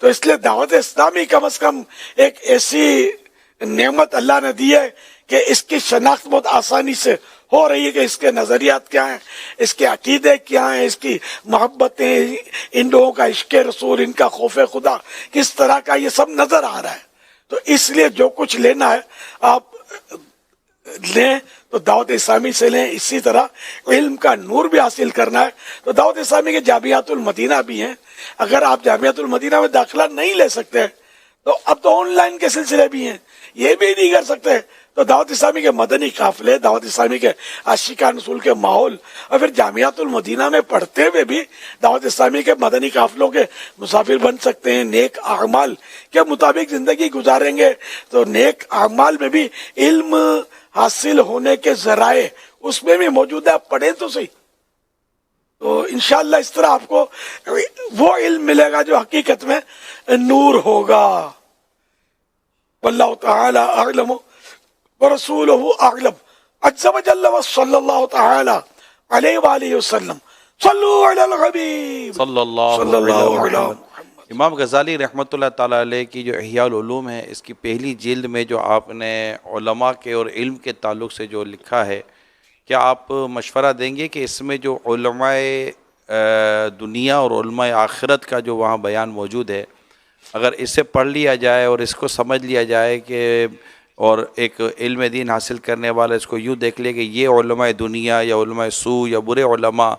تو اس لیے دعوت اسلامی کم از کم ایک ایسی نعمت اللہ نے دی ہے کہ اس کی شناخت بہت آسانی سے ہو رہی ہے کہ اس کے نظریات کیا ہیں، اس کے عقیدے کیا ہیں، اس کی محبتیں، ان لوگوں کا عشق رسول، ان کا خوف خدا کس طرح کا، یہ سب نظر آ رہا ہے. تو اس لیے جو کچھ لینا ہے آپ لیں تو دعوت اسلامی سے لیں. اسی طرح علم کا نور بھی حاصل کرنا ہے تو دعوت اسلامی کے جامعات المدینہ بھی ہیں. اگر آپ جامعات المدینہ میں داخلہ نہیں لے سکتے تو اب تو آن لائن کے سلسلے بھی ہیں، یہ بھی نہیں کر سکتے تو دعوت اسلامی کے مدنی قافلے، دعوت اسلامی کے عاشقان رسول کے ماحول، اور پھر جامعات المدینہ میں پڑھتے ہوئے بھی دعوت اسلامی کے مدنی قافلوں کے مسافر بن سکتے ہیں. نیک اعمال کے مطابق زندگی گزاریں گے تو نیک اعمال میں بھی علم حاصل ہونے کے ذرائع اس میں بھی موجود ہے. آپ پڑھیں تو صحیح. تو انشاءاللہ اس طرح آپ کو وہ علم ملے گا جو حقیقت میں نور ہوگا. واللہ تعالی اعلم ورسولہ اعلم. عز وجل وصلی اللہ تعالی علیہ وآلہ وسلم. صلو علی الحبیب صلی اللہ علیہ وسلم. امام غزالی رحمۃ اللہ تعالیٰ علیہ کی جو احیاء العلوم ہے، اس کی پہلی جلد میں جو آپ نے علماء کے اور علم کے تعلق سے جو لکھا ہے، کیا آپ مشورہ دیں گے کہ اس میں جو علماء دنیا اور علماء آخرت کا جو وہاں بیان موجود ہے، اگر اسے پڑھ لیا جائے اور اس کو سمجھ لیا جائے کہ اور ایک علم دین حاصل کرنے والا اس کو یوں دیکھ لے کہ یہ علماء دنیا یا علماء سو یا برے علماء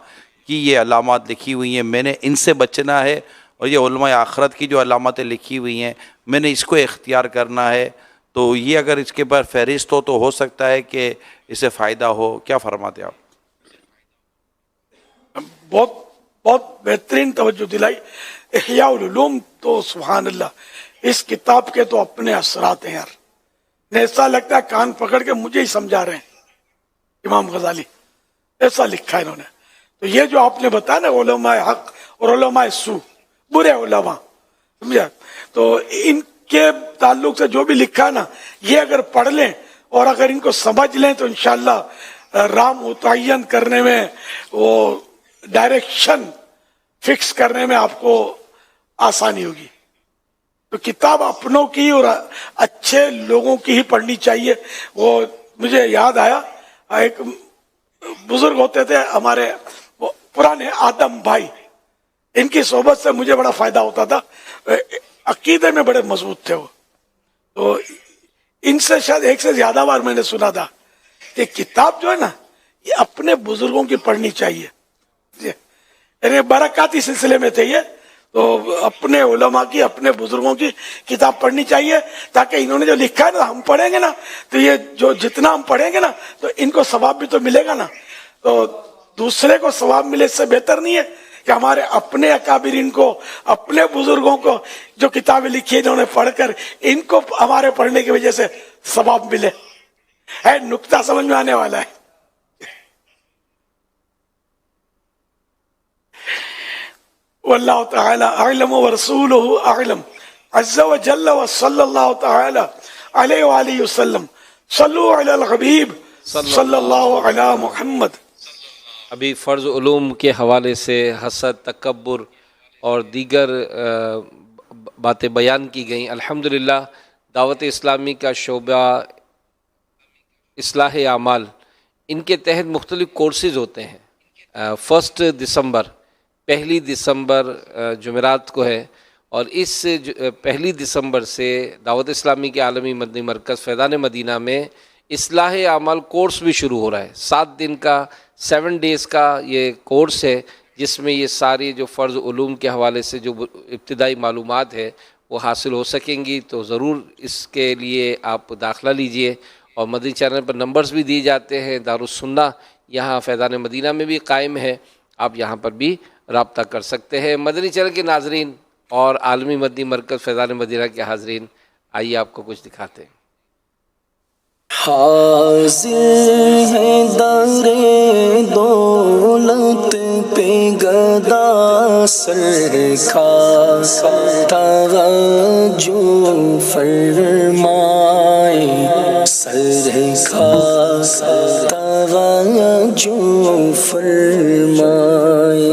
کی یہ علامات لکھی ہوئی ہیں، میں نے ان سے بچنا ہے، اور یہ علماء آخرت کی جو علامتیں لکھی ہوئی ہیں میں نے اس کو اختیار کرنا ہے، تو یہ اگر اس کے پر فہرست ہو تو ہو سکتا ہے کہ اسے فائدہ ہو. کیا فرماتے آپ؟ بہت بہترین توجہ دلائی. احیاء العلوم تو سبحان اللہ، اس کتاب کے تو اپنے اثرات ہیں یار. ایسا لگتا ہے کان پکڑ کے مجھے ہی سمجھا رہے ہیں امام غزالی، ایسا لکھا ہے انہوں نے. تو یہ جو آپ نے بتایا نا علماء حق اور علماء سو، برے علماء، سمجھا، تو ان کے تعلق سے جو بھی لکھا نا یہ اگر پڑھ لیں اور اگر ان کو سمجھ لیں تو انشاءاللہ راہ متعین کرنے میں، وہ ڈائریکشن فکس کرنے میں آپ کو آسانی ہوگی. تو کتاب اپنوں کی اور اچھے لوگوں کی ہی پڑھنی چاہیے. وہ مجھے یاد آیا، ایک بزرگ ہوتے تھے ہمارے پرانے، آدم بھائی، ان کی صحبت سے مجھے بڑا فائدہ ہوتا تھا. عقیدے میں بڑے مضبوط تھے وہ. تو ان سے شاید ایک سے زیادہ بار میں نے سنا تھا کہ کتاب جو ہے نا یہ اپنے بزرگوں کی پڑھنی چاہیے. یعنی برکاتی سلسلے میں تھے یہ، تو اپنے علماء کی، اپنے بزرگوں کی کتاب پڑھنی چاہیے، تاکہ انہوں نے جو لکھا ہے نا ہم پڑھیں گے نا تو یہ جو جتنا ہم پڑھیں گے نا تو ان کو ثواب بھی تو ملے گا نا. تو دوسرے کو ثواب ملے اس سے بہتر نہیں ہے کہ ہمارے اپنے اکابرین کو، اپنے بزرگوں کو جو کتابیں لکھی انہوں نے پڑھ کر ان کو ہمارے پڑھنے کی وجہ سے ثواب ملے. ہے نکتہ سمجھ میں آنے والا ہے. واللہ تعالی اعلم ورسولہ اعلم عز وجل وصلی اللہ تعالی علیہ وآلہ وسلم صلو علی الحبیب صلی اللہ علی محمد. ابھی فرض علوم کے حوالے سے حسد، تکبر اور دیگر باتیں بیان کی گئیں. الحمدللہ دعوت اسلامی کا شعبہ اصلاح اعمال، ان کے تحت مختلف کورسز ہوتے ہیں. 1 دسمبر، 1 دسمبر جمعرات کو ہے، اور اس 1 دسمبر سے دعوت اسلامی کے عالمی مدنی مرکز فیضان مدینہ میں اصلاح اعمال کورس بھی شروع ہو رہا ہے. 7 دن کا 7 ڈیز کا یہ کورس ہے، جس میں یہ ساری جو فرض علوم کے حوالے سے جو ابتدائی معلومات ہے وہ حاصل ہو سکیں گی. تو ضرور اس کے لیے آپ داخلہ لیجئے. اور مدنی چینل پر نمبرز بھی دیے جاتے ہیں. دارالسنہ یہاں فیضان مدینہ میں بھی قائم ہے، آپ یہاں پر بھی رابطہ کر سکتے ہیں. مدنی چینل کے ناظرین اور عالمی مدنی مرکز فیضان مدینہ کے حاضرین، آئیے آپ کو کچھ دکھاتے ہیں. حاضر ہے در دولت پہ گدا سرکار، توجہ فرمائے سرکار، توجہ فرمائے.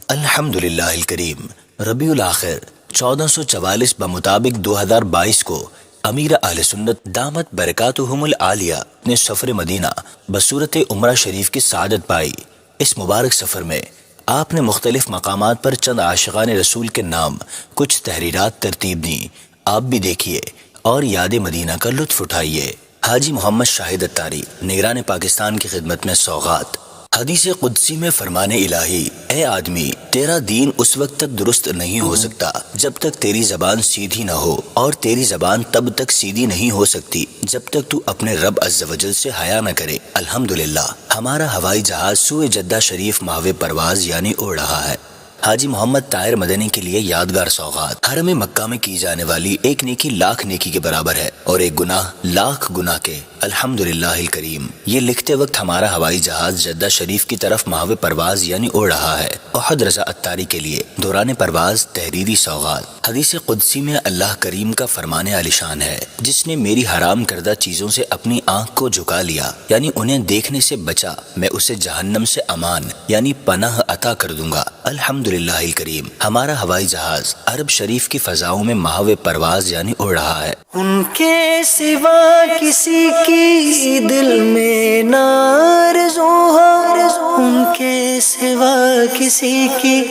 الحمدللہ الکریم. ربیع الاخر 1444 بمطابق 2022 کو امیر اہل سنت دامت برکاتہم العالیہ نے سفر مدینہ بصورت عمرہ شریف کی سعادت پائی. اس مبارک سفر میں آپ نے مختلف مقامات پر چند عاشقان رسول کے نام کچھ تحریرات ترتیب دیں. آپ بھی دیکھیے اور یاد مدینہ کا لطف اٹھائیے. حاجی محمد شاہد اتاری، نگران پاکستان کی خدمت میں سوغات. حدیث قدسی میں فرمان الہی، اے آدمی تیرا دین اس وقت تک درست نہیں ہو سکتا جب تک تیری زبان سیدھی نہ ہو، اور تیری زبان تب تک سیدھی نہیں ہو سکتی جب تک تو اپنے رب عز و جل سے حیا نہ کرے. الحمدللہ ہمارا ہوائی جہاز سوئے جدہ شریف ماہو پرواز یعنی اڑ رہا ہے. حاجی محمد طاہر مدنی کے لیے یادگار سوغات. حرم مکہ میں کی جانے والی ایک نیکی لاکھ نیکی کے برابر ہے، اور ایک گناہ لاکھ گناہ کے. الحمدللہ الکریم. یہ لکھتے وقت ہمارا ہوائی جہاز جدہ شریف کی طرف ماہو پرواز یعنی اڑ رہا ہے. احد رضا اتاری کے لیے دوران پرواز تحریری سوغات. حدیث قدسی میں اللہ کریم کا فرمان عالیشان ہے، جس نے میری حرام کردہ چیزوں سے اپنی آنکھ کو جھکا لیا یعنی انہیں دیکھنے سے بچا، میں اسے جہنم سے امان یعنی پناہ عطا کر دوں گا. الحمدللہ الکریم. ہمارا ہوائی جہاز عرب شریف کی فضاؤں میں ماہو پرواز یعنی اڑ رہا ہے. ان کے سوا کسی کی دل میں نہ آرزو ہے، ان کے سوا کسی کی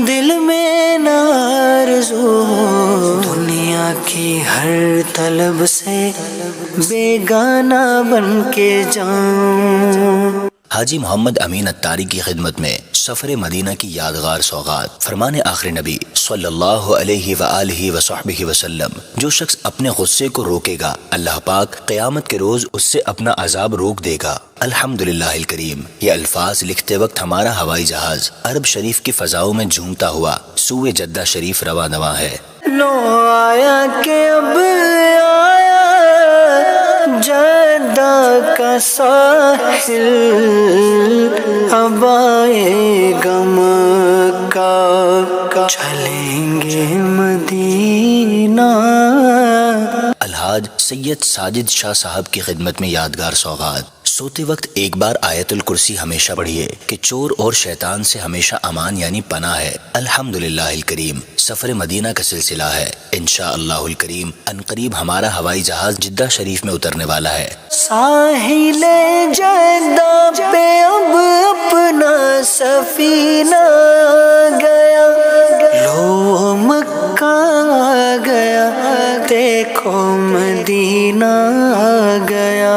دل میں نہ آرزو ہو، دنیا کی ہر طلب سے بیگانہ بن کے جاؤں. حاجی محمد امین اتاری کی خدمت میں سفر مدینہ کی یادگار سوغات. فرمان آخر نبی صلی اللہ علیہ وآلہ وصحبہ وسلم، جو شخص اپنے غصے کو روکے گا اللہ پاک قیامت کے روز اس سے اپنا عذاب روک دے گا. الحمدللہ الکریم. یہ الفاظ لکھتے وقت ہمارا ہوائی جہاز عرب شریف کی فضاؤں میں جھومتا ہوا سوئے جدہ شریف رواں دواں ہے. لو آیا کہ اب آیا جدہ کا ساحل، اب آئے گا مکہ چلیں گے مدینہ. الحاج سید ساجد شاہ صاحب کی خدمت میں یادگار سوغات. سوتے وقت ایک بار آیت الکرسی ہمیشہ پڑھیے کہ چور اور شیطان سے ہمیشہ امان یعنی پناہ ہے. الحمدللہ الکریم. سفر مدینہ کا سلسلہ ہے. انشاءاللہ الکریم عنقریب ہمارا ہوائی جہاز جدہ شریف میں اترنے والا ہے. ساحل جدہ پہ اب اپنا سفینہ گیا، لو مکہ گیا دیکھو مدینہ گیا.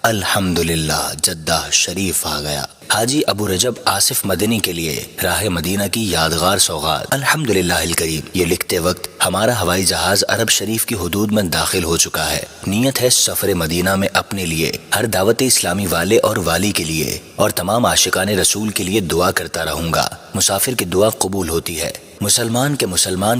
الحمدللہ جدہ شریف آ گیا. حاجی ابو رجب آصف مدنی کے لیے راہ مدینہ کی یادگار سوغات. الحمدللہ الکریم. یہ لکھتے وقت ہمارا ہوائی جہاز عرب شریف کی حدود میں داخل ہو چکا ہے. نیت ہے سفر مدینہ میں اپنے لیے، ہر دعوت اسلامی والے اور والی کے لیے اور تمام عاشقان رسول کے لیے دعا کرتا رہوں گا. مسافر کی دعا قبول ہوتی ہے. مسلمان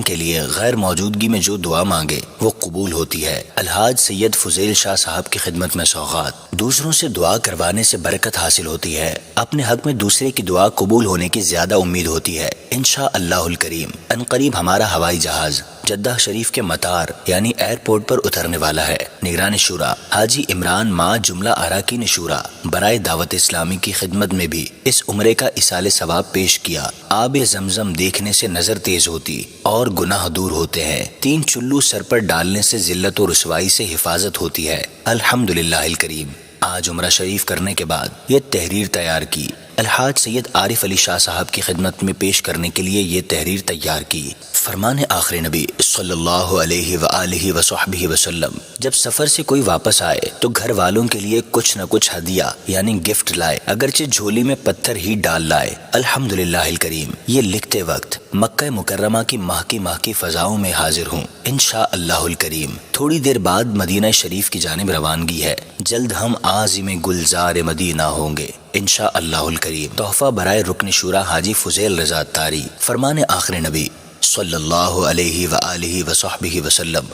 کے لیے غیر موجودگی میں جو دعا مانگے وہ قبول ہوتی ہے. الحاج سید فضیل شاہ صاحب کی خدمت میں سوغات. دوسروں سے دعا کروانے سے برکت حاصل ہوتی ہے. اپنے حق میں دوسرے کی دعا قبول ہونے کی زیادہ امید ہوتی ہے انشاءاللہ الکریم۔ عنقریب ہمارا ہوائی جہاز جدہ شریف کے مطار یعنی ایئرپورٹ پر اترنے والا ہے۔ نگران شورا حاجی عمران ماں جملہ اراکین شورا برائے دعوت اسلامی کی خدمت میں بھی اس عمرے کا اصال ثواب پیش کیا۔ آب زمزم دیکھنے سے نظر تیز ہوتی اور گناہ دور ہوتے ہیں۔ 3 چلو سر پر ڈالنے سے ذلت و رسوائی سے حفاظت ہوتی ہے۔ الحمدللہ الکریم۔ آج عمرہ شریف کرنے کے بعد یہ تحریر تیار کی۔ الحاج سید عارف علی شاہ صاحب کی خدمت میں پیش کرنے کے لیے یہ تحریر تیار کی۔ فرمان آخر نبی صلی اللہ علیہ وآلہ وصحبہ وسلم جب سفر سے کوئی واپس آئے تو گھر والوں کے لیے کچھ نہ کچھ ہدیہ یعنی گفٹ لائے، اگرچہ جھولی میں پتھر ہی ڈال لائے۔ الحمدللہ الکریم۔ یہ لکھتے وقت مکہ مکرمہ کی ماہ کی فضاؤں میں حاضر ہوں انشاءاللہ الکریم۔ تھوڑی دیر بعد مدینہ شریف کی جانب روانگی ہے۔ جلد ہم عازم گلزار مدینہ ہوں گے انشاءاللہ الکریم۔ تحفہ برائے رکن شورا حاجی فضیل رضا تاری۔ فرمان آخر نبی صلی اللہ علیہ وآلہ وصحبہ وسلم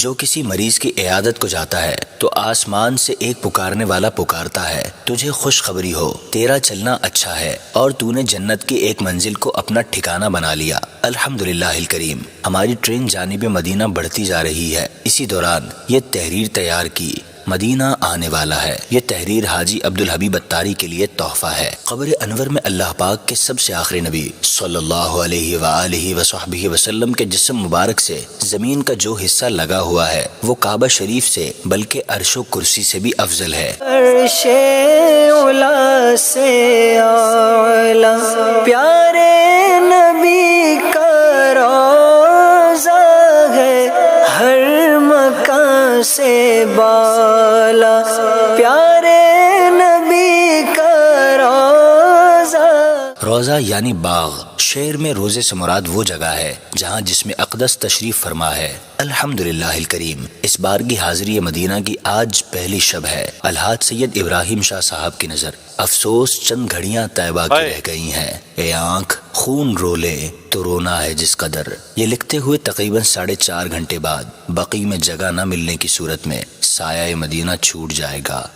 جو کسی مریض کی عیادت کو جاتا ہے تو آسمان سے ایک پکارنے والا پکارتا ہے، تجھے خوشخبری ہو، تیرا چلنا اچھا ہے اور تو نے جنت کی ایک منزل کو اپنا ٹھکانہ بنا لیا۔ الحمدللہ الکریم۔ ہماری ٹرین جانب مدینہ بڑھتی جا رہی ہے۔ اسی دوران یہ تحریر تیار کی۔ مدینہ آنے والا ہے۔ یہ تحریر حاجی عبدالحبیب اتاری کے لیے تحفہ ہے۔ قبر انور میں اللہ پاک کے سب سے آخری نبی صلی اللہ علیہ وآلہ وصحبہ وسلم کے جسم مبارک سے زمین کا جو حصہ لگا ہوا ہے وہ کعبہ شریف سے بلکہ عرش و کرسی سے بھی افضل ہے۔ عرش اولا سے اعلی پیارے نبی کا روضہ ہے، ہر مکان سے بالا پیارے نبی کا روضہ۔ روضہ یعنی باغ، شعر میں روزے سے مراد وہ جگہ ہے جہاں جسم اقدس تشریف فرما ہے۔ الحمدللہ الکریم۔ اس بار کی حاضری مدینہ کی آج پہلی شب ہے۔ الحاج سید ابراہیم شاہ صاحب کی نظر افسوس چند گھڑیاں طیبہ کی رہ گئی ہیں۔ اے آنکھ خون رولے تو رونا ہے جس قدر۔ یہ لکھتے ہوئے تقریباً 4.5 گھنٹے بعد بقی میں جگہ نہ ملنے کی صورت میں سایہ مدینہ چھوٹ جائے گا۔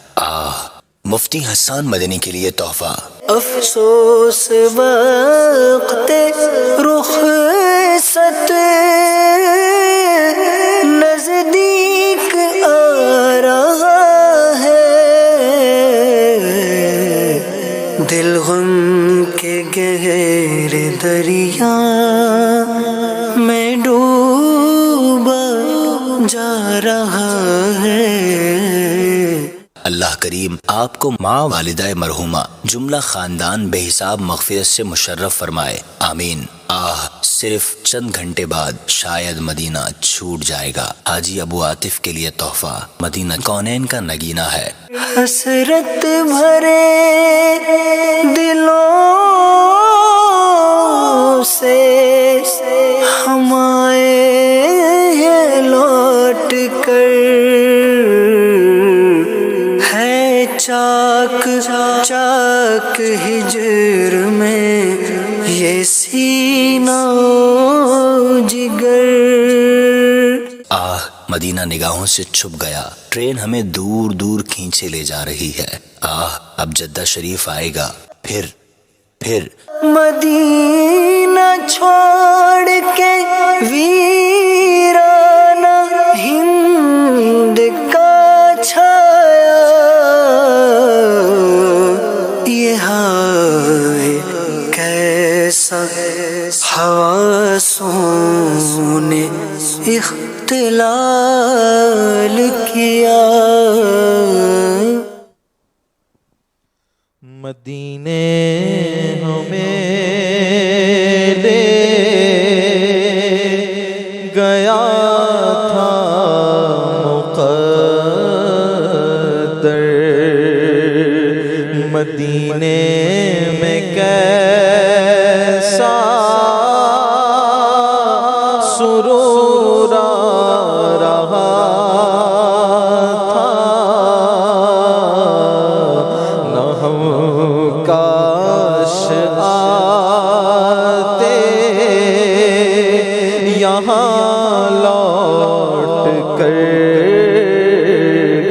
مفتی حسان مدنی کے لیے تحفہ۔ افسوس وقت رخصت نزدیک آ رہا ہے، دل غم کے گہرے دریا میں ڈوبا جا رہا ہے۔ اللہ کریم آپ کو ماں والدہ مرحومہ جملہ خاندان بے حساب مغفرت سے مشرف فرمائے، آمین۔ صرف چند گھنٹے بعد شاید مدینہ چھوٹ جائے گا۔ حاجی ابو عاطف کے لیے تحفہ۔ مدینہ کونین کا نگینہ ہے۔ حسرت بھرے دلوں سے ہم آئے ہیں لوٹ کر، ہے چاک چاک ہجر میں یہ سینہ جگر۔ مدینہ نگاہوں سے چھپ گیا۔ ٹرین ہمیں دور دور کھینچے لے جا رہی ہے۔ اب جدہ شریف آئے گا، پھر مدینہ چھوڑ کے ویرانہ ہند کا چھایا، یہ ہائے کیسا حواسوں نے اختلال کیا۔ مدینے ہمیں لے گیا تھا مقدر، مدینے میں کیسا سرور رہا تھا، نہ ہم کاش آتے یہاں لوٹ کر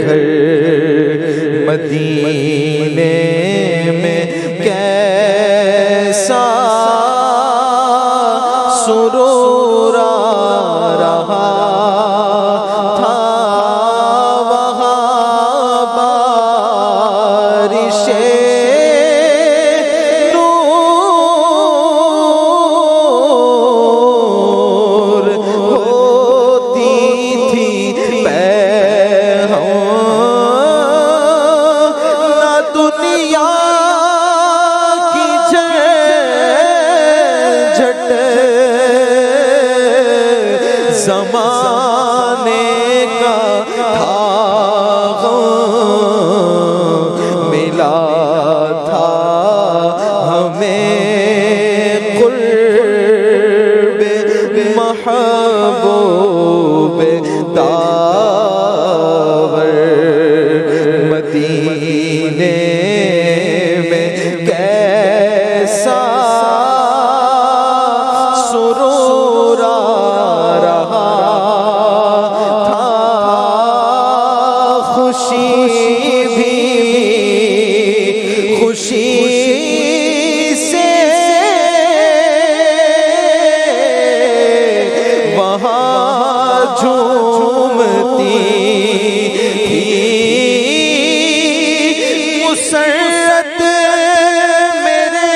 گھر، مدینے میں नूर होती थी पैहों ना दुनिया की झट ज़माने का था मिला था हमें क़ुर्ब महबूब दावर मदीने में कैसा सुरूर आ रहा था खुशी भी खुशी से वहाँ झूमती थी मुसरत मेरे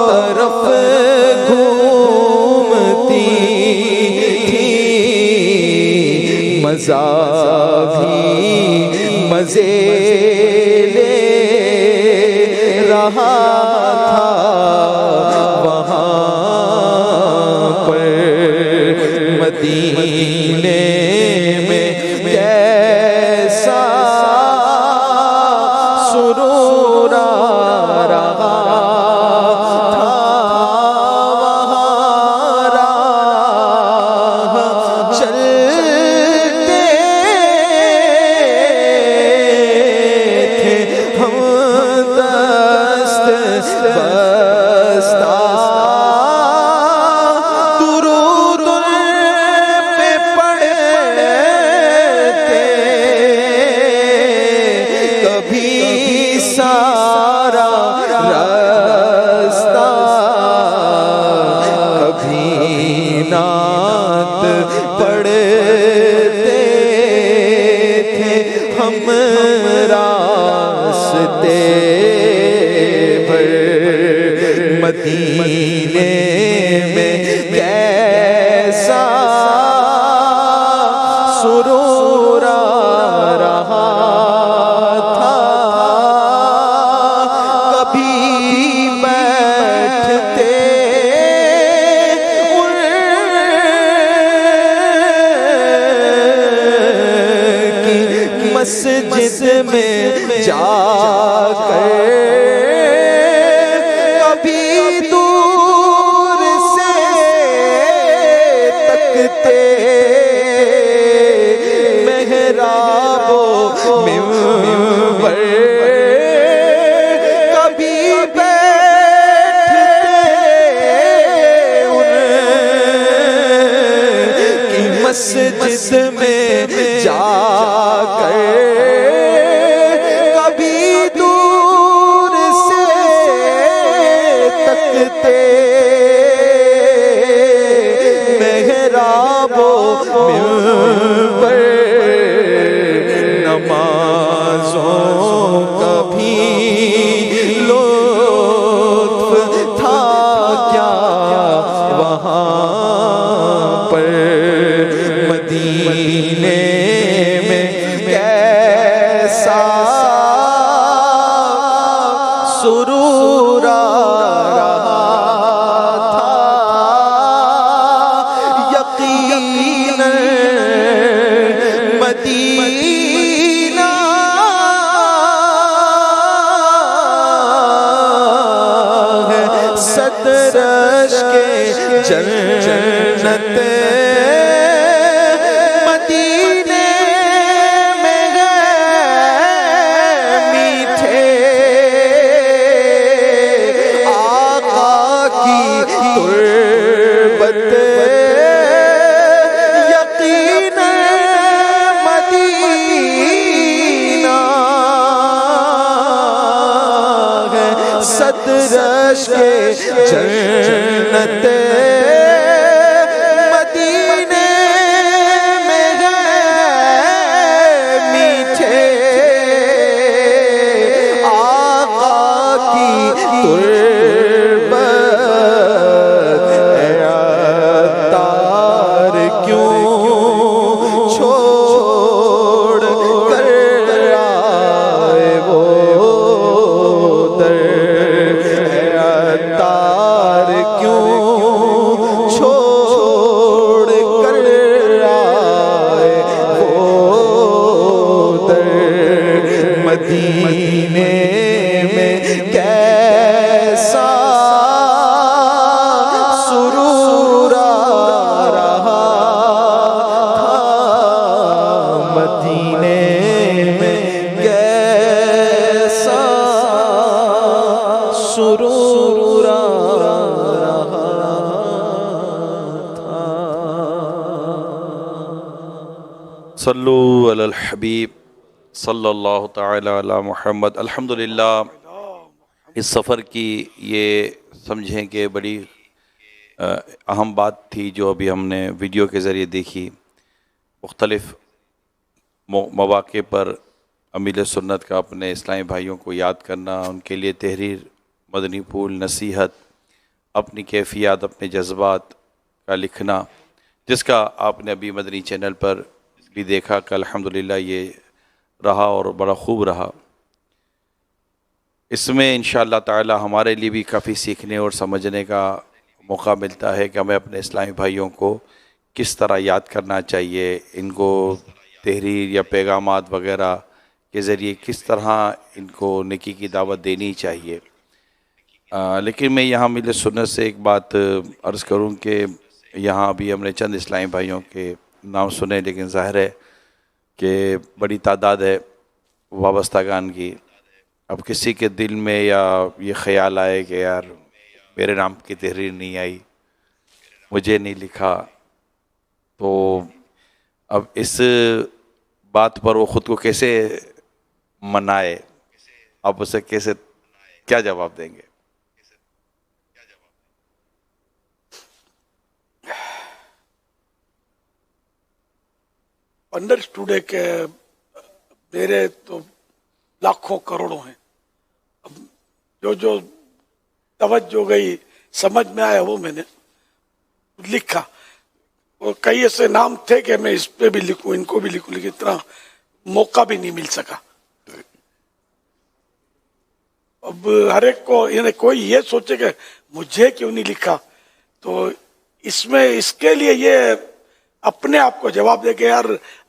तरफ घूमती थी मज़ा भी मज़े ले रहा था वहाँ पर मदीने में कैसा सुरूर आ रहा था वहाँ राह चलते थे हम दस्त बस्ता दुरूद पे पढ़ते कभी सारा रास्ता कभी नात पढ़ते थे हम रास्ते भर मदीने में कैसा सुरूर आ रहा था कभी बैठते उनकी मस्जिद में जाकर कभी दूर से तकते मेहराबो मिंबर कभी बैठते उनकी मस्जिद में जाकर कभी दूर से तकते मेहराबो मिंबर नमाज़ों का भी लुत्फ़ था क्या वहाँ पर मदीने में कैसा सुरूर आ रहा था यकीनन मदीना है सदरश के जन्नत मदीने में गए मीठे आका की तुर्बत यकीन मदीना है सदरश के जन्नत मदीने में गए مدینے میں کیسا سرور آ رہا تھا، مدینے میں کیسا سرور آ رہا تھا۔ صلو علی الحبیب صلی اللہ تعالی علی محمد۔ الحمدللہ اس سفر کی یہ سمجھیں کہ بڑی اہم بات تھی جو ابھی ہم نے ویڈیو کے ذریعے دیکھی۔ مختلف مواقع پر امیر سنت کا اپنے اسلامی بھائیوں کو یاد کرنا، ان کے لیے تحریر، مدنی پھول، نصیحت، اپنی کیفیات، اپنے جذبات کا لکھنا، جس کا آپ نے ابھی مدنی چینل پر بھی دیکھا کہ الحمدللہ یہ رہا اور بڑا خوب رہا۔ اس میں انشاءاللہ تعالی ہمارے لیے بھی کافی سیکھنے اور سمجھنے کا موقع ملتا ہے کہ ہمیں اپنے اسلامی بھائیوں کو کس طرح یاد کرنا چاہیے، ان کو تحریر یا پیغامات وغیرہ کے ذریعے کس طرح ان کو نیکی کی دعوت دینی چاہیے۔ لیکن میں یہاں مل سنت سے ایک بات عرض کروں کہ یہاں ابھی ہم نے چند اسلامی بھائیوں کے نام سنے، لیکن ظاہر ہے کہ بڑی تعداد ہے وابستگان کی۔ اب کسی کے دل میں یا یہ خیال آئے کہ یار میرے نام کی تحریر نہیں آئی، مجھے نہیں لکھا، تو اب اس بات پر وہ خود کو کیسے منائے، آپ اسے کیسے کیا جواب دیں گے؟ انڈرسٹوڈ ہے کہ میرے تو لاکھوں کروڑوں ہیں، اب جو توجہ گئی سمجھ میں آیا وہ میں نے لکھا، اور کئی ایسے نام تھے کہ میں اس پہ بھی لکھوں ان کو بھی لکھوں، لیکن اتنا موقع بھی نہیں مل سکا۔ اب ہر ایک کو یعنی کوئی یہ سوچے کہ مجھے کیوں نہیں لکھا، تو اس میں اس کے لیے یہ اپنے آپ کو جواب دے کہ یار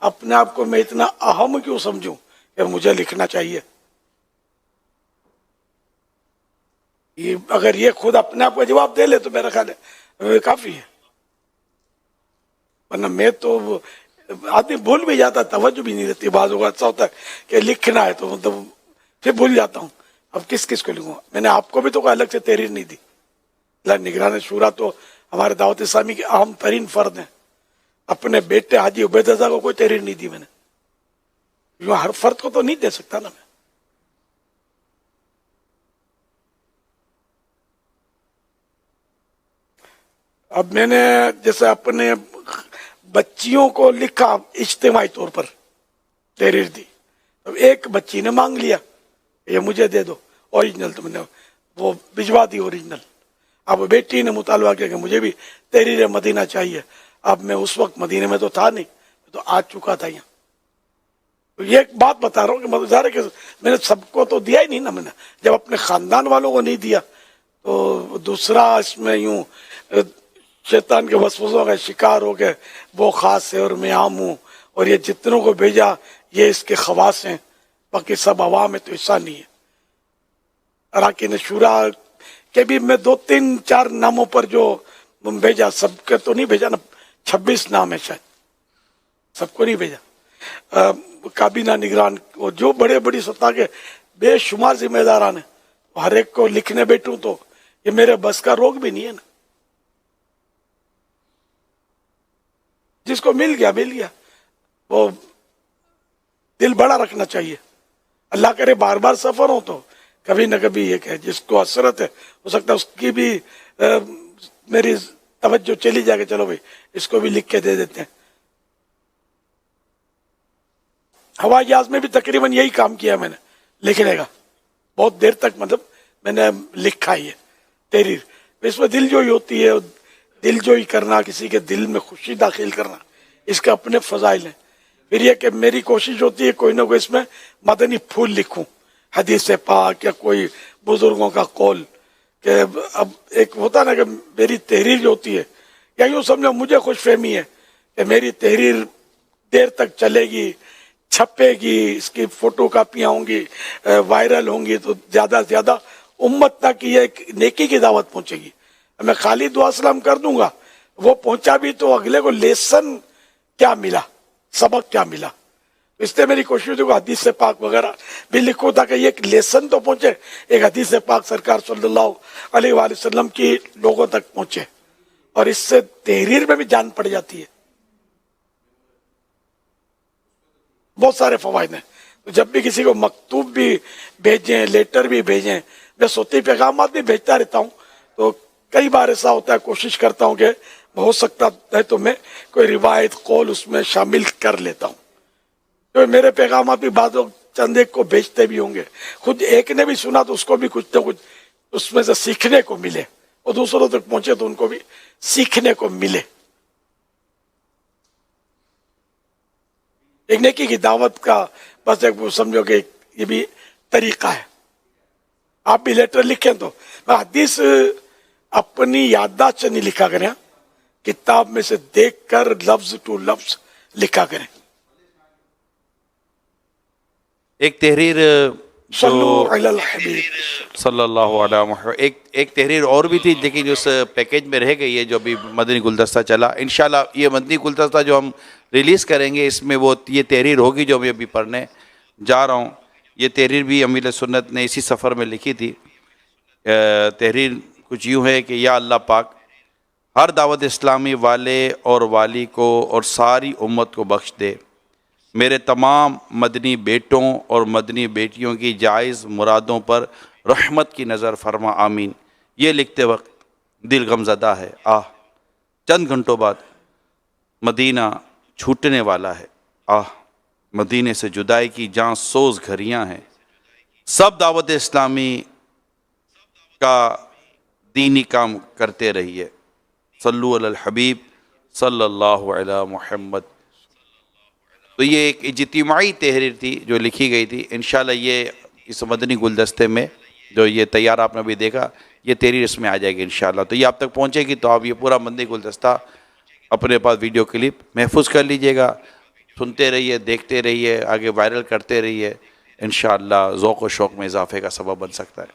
اپنے آپ کو میں اتنا اہم کیوں سمجھوں کہ مجھے لکھنا چاہیے۔ اگر یہ خود اپنے آپ کو جواب دے لے تو میرا خیال ہے کافی ہے، ورنہ میں تو آدمی بھول بھی جاتا، توجہ بھی نہیں رہتی، بعض اوقات ایسا ہوتا ہے کہ لکھنا ہے تو مطلب پھر بھول جاتا ہوں اب کس کس کو لکھوں۔ میں نے آپ کو بھی تو کوئی الگ سے تحریر نہیں دی، نگران شورا تو ہمارے دعوت اسلامی کے اہم ترین فرد ہیں، اپنے بیٹے حاجی عبید رضا کو کوئی تحریر نہیں دی میں نے، ہر فرد کو تو نہیں دے سکتا نا میں۔ اب میں نے جیسے اپنے بچیوں کو لکھا، اجتماعی طور پر تحریر دی، اب ایک بچی نے مانگ لیا یہ مجھے دے دو اوریجنل، تو میں نے وہ بھجوا دی اوریجنل۔ اب بیٹی نے مطالبہ کیا کہ مجھے بھی تحریر مدینہ چاہیے، اب میں اس وقت مدینے میں تو تھا نہیں، تو آ چکا تھا یہاں۔ تو یہ ایک بات بتا رہا ہوں کہ ظاہر ہے کہ میں نے سب کو تو دیا ہی نہیں نا، میں نے جب اپنے خاندان والوں کو نہیں دیا تو دوسرا اس میں یوں شیطان کے وسوسوں کا شکار ہو گئے، وہ خاص ہے اور میں عام ہوں، اور یہ جتنوں کو بھیجا یہ اس کے خواص ہیں، باقی سب عوام ہے تو ایسا نہیں ہے۔ اراکین شورا کے بھی میں 2-3-4 ناموں پر جو بھیجا، سب کے تو نہیں بھیجا نا، 26 نام ہے شاید، سب کو نہیں بھیجا۔ کابینہ نگران جو بڑے بڑی سطح کے بے شمار ذمہ داران ہیں، ہر ایک کو لکھنے بیٹھوں تو یہ میرے بس کا روگ بھی نہیں ہے نا، جس کو مل گیا مل گیا، وہ دل بڑا رکھنا چاہیے۔ اللہ کرے بار بار سفر ہو تو کبھی نہ کبھی یہ کہ جس کو حسرت ہے ہو سکتا ہے اس کی بھی میری توجہ چلی جائے کہ چلو بھائی اس کو بھی لکھ کے دے دیتے ہیں۔ ہوائی جہاز میں بھی تقریباً یہی کام کیا میں نے، لکھنے کا بہت دیر تک، مطلب میں نے لکھا ہی ہے تحریر، اس میں دل جوئی ہوتی ہے، دل جوئی کرنا، کسی کے دل میں خوشی داخل کرنا، اس کے اپنے فضائل ہیں۔ پھر یہ کہ میری کوشش ہوتی ہے کوئی نہ کوئی اس میں مدنی پھول لکھوں، حدیث پاک یا کوئی بزرگوں کا قول، کہ اب ایک ہوتا نا کہ میری تحریر جو ہوتی ہے، یا یوں سمجھو مجھے خوش فہمی ہے کہ میری تحریر دیر تک چلے گی، छपेगी, इसकी फोटो कापियां होंगी, वायरल होंगी, तो ज्यादा से ज्यादा उम्मत तक ये एक नेकी की दावत पहुंचेगी। मैं खाली दुआ सलाम कर दूंगा, वो पहुंचा भी तो अगले को लेसन क्या मिला, सबक क्या मिला। इसलिए मेरी कोशिश है हदीस से पाक वगैरह भी लिखो ताकि ये एक लेसन तो पहुंचे, एक हदीस से पाक सरकार सल्लल्लाहु अलैहि वसल्लम की लोगों तक पहुंचे, और इससे तहरीर में भी जान पड़ जाती है। बहुत सारे फवायद हैं। तो जब भी किसी को मकतूब भी भेजें, लेटर भी भेजें, मैं सोती पैगामात भी भेजता रहता हूँ, तो कई बार ऐसा होता है, कोशिश करता हूँ कि हो सकता है तो मैं कोई रिवायत कौल उसमें शामिल कर लेता हूँ। तो मेरे पैगामात भी बाद चंद एक को भेजते भी होंगे, खुद एक ने भी सुना तो उसको भी कुछ न कुछ उसमें से सीखने को मिले, और दूसरों तक पहुंचे तो उनको भी सीखने को मिले। एक नेकी की दावत का बस एक समझो कि ये भी तरीका है। आप भी लेटर लिखें तो हदीस अपनी याददाश्त से नहीं लिखा करें, किताब में से देखकर लफ्ज टू लफ्ज लिखा करें। एक तहरीर सल्लल्लाहु अलैहि वसल्लम, एक तहरीर और भी थी लेकिन उस पैकेज में रह गई है जो अभी मदनी गुलदस्ता चला। इंशाल्लाह ये मदनी गुलदस्ता जो हम रिलीज़ करेंगे इसमें वो ये तहरीर होगी जो मैं अभी पढ़ने जा रहा हूँ। ये तहरीर भी अमीर सुन्नत ने इसी सफ़र में लिखी थी। तहरीर कुछ यूँ है कि या अल्लाह पाक हर दावत इस्लामी वाले और वाली को और सारी उम्मत को बख्श दे। मेरे तमाम मदनी बेटों और मदनी बेटियों की जायज़ मुरादों पर रहमत की नज़र फरमा, आमीन। ये लिखते वक्त दिल गमज़दा है। चंद घंटों बाद मदीना छूटने वाला है। मदीने से जुदाई की जान सोज घड़ियाँ हैं। सब दावत इस्लामी का दीनी काम करते रहिए। सल्लु अलल हबीब सल्लल्लाहु अलैहि मुहम्मद। तो ये एक इज्तिमाई तहरीर थी जो लिखी गई थी। इंशाल्लाह ये इस मदनी गुलदस्ते में जो ये तैयार आपने भी देखा, ये तहरीर इसमें आ जाएगी इंशाल्लाह। तो ये आप तक पहुँचेगी तो आप ये पूरा मदनी गुलदस्ता अपने पास वीडियो क्लिप महफूज कर लीजिएगा, सुनते रहिए, देखते रहिए, आगे वायरल करते रहिए। इंशाअल्लाह ज़ौक़ व शौक़ में इजाफ़े का सबब बन सकता है।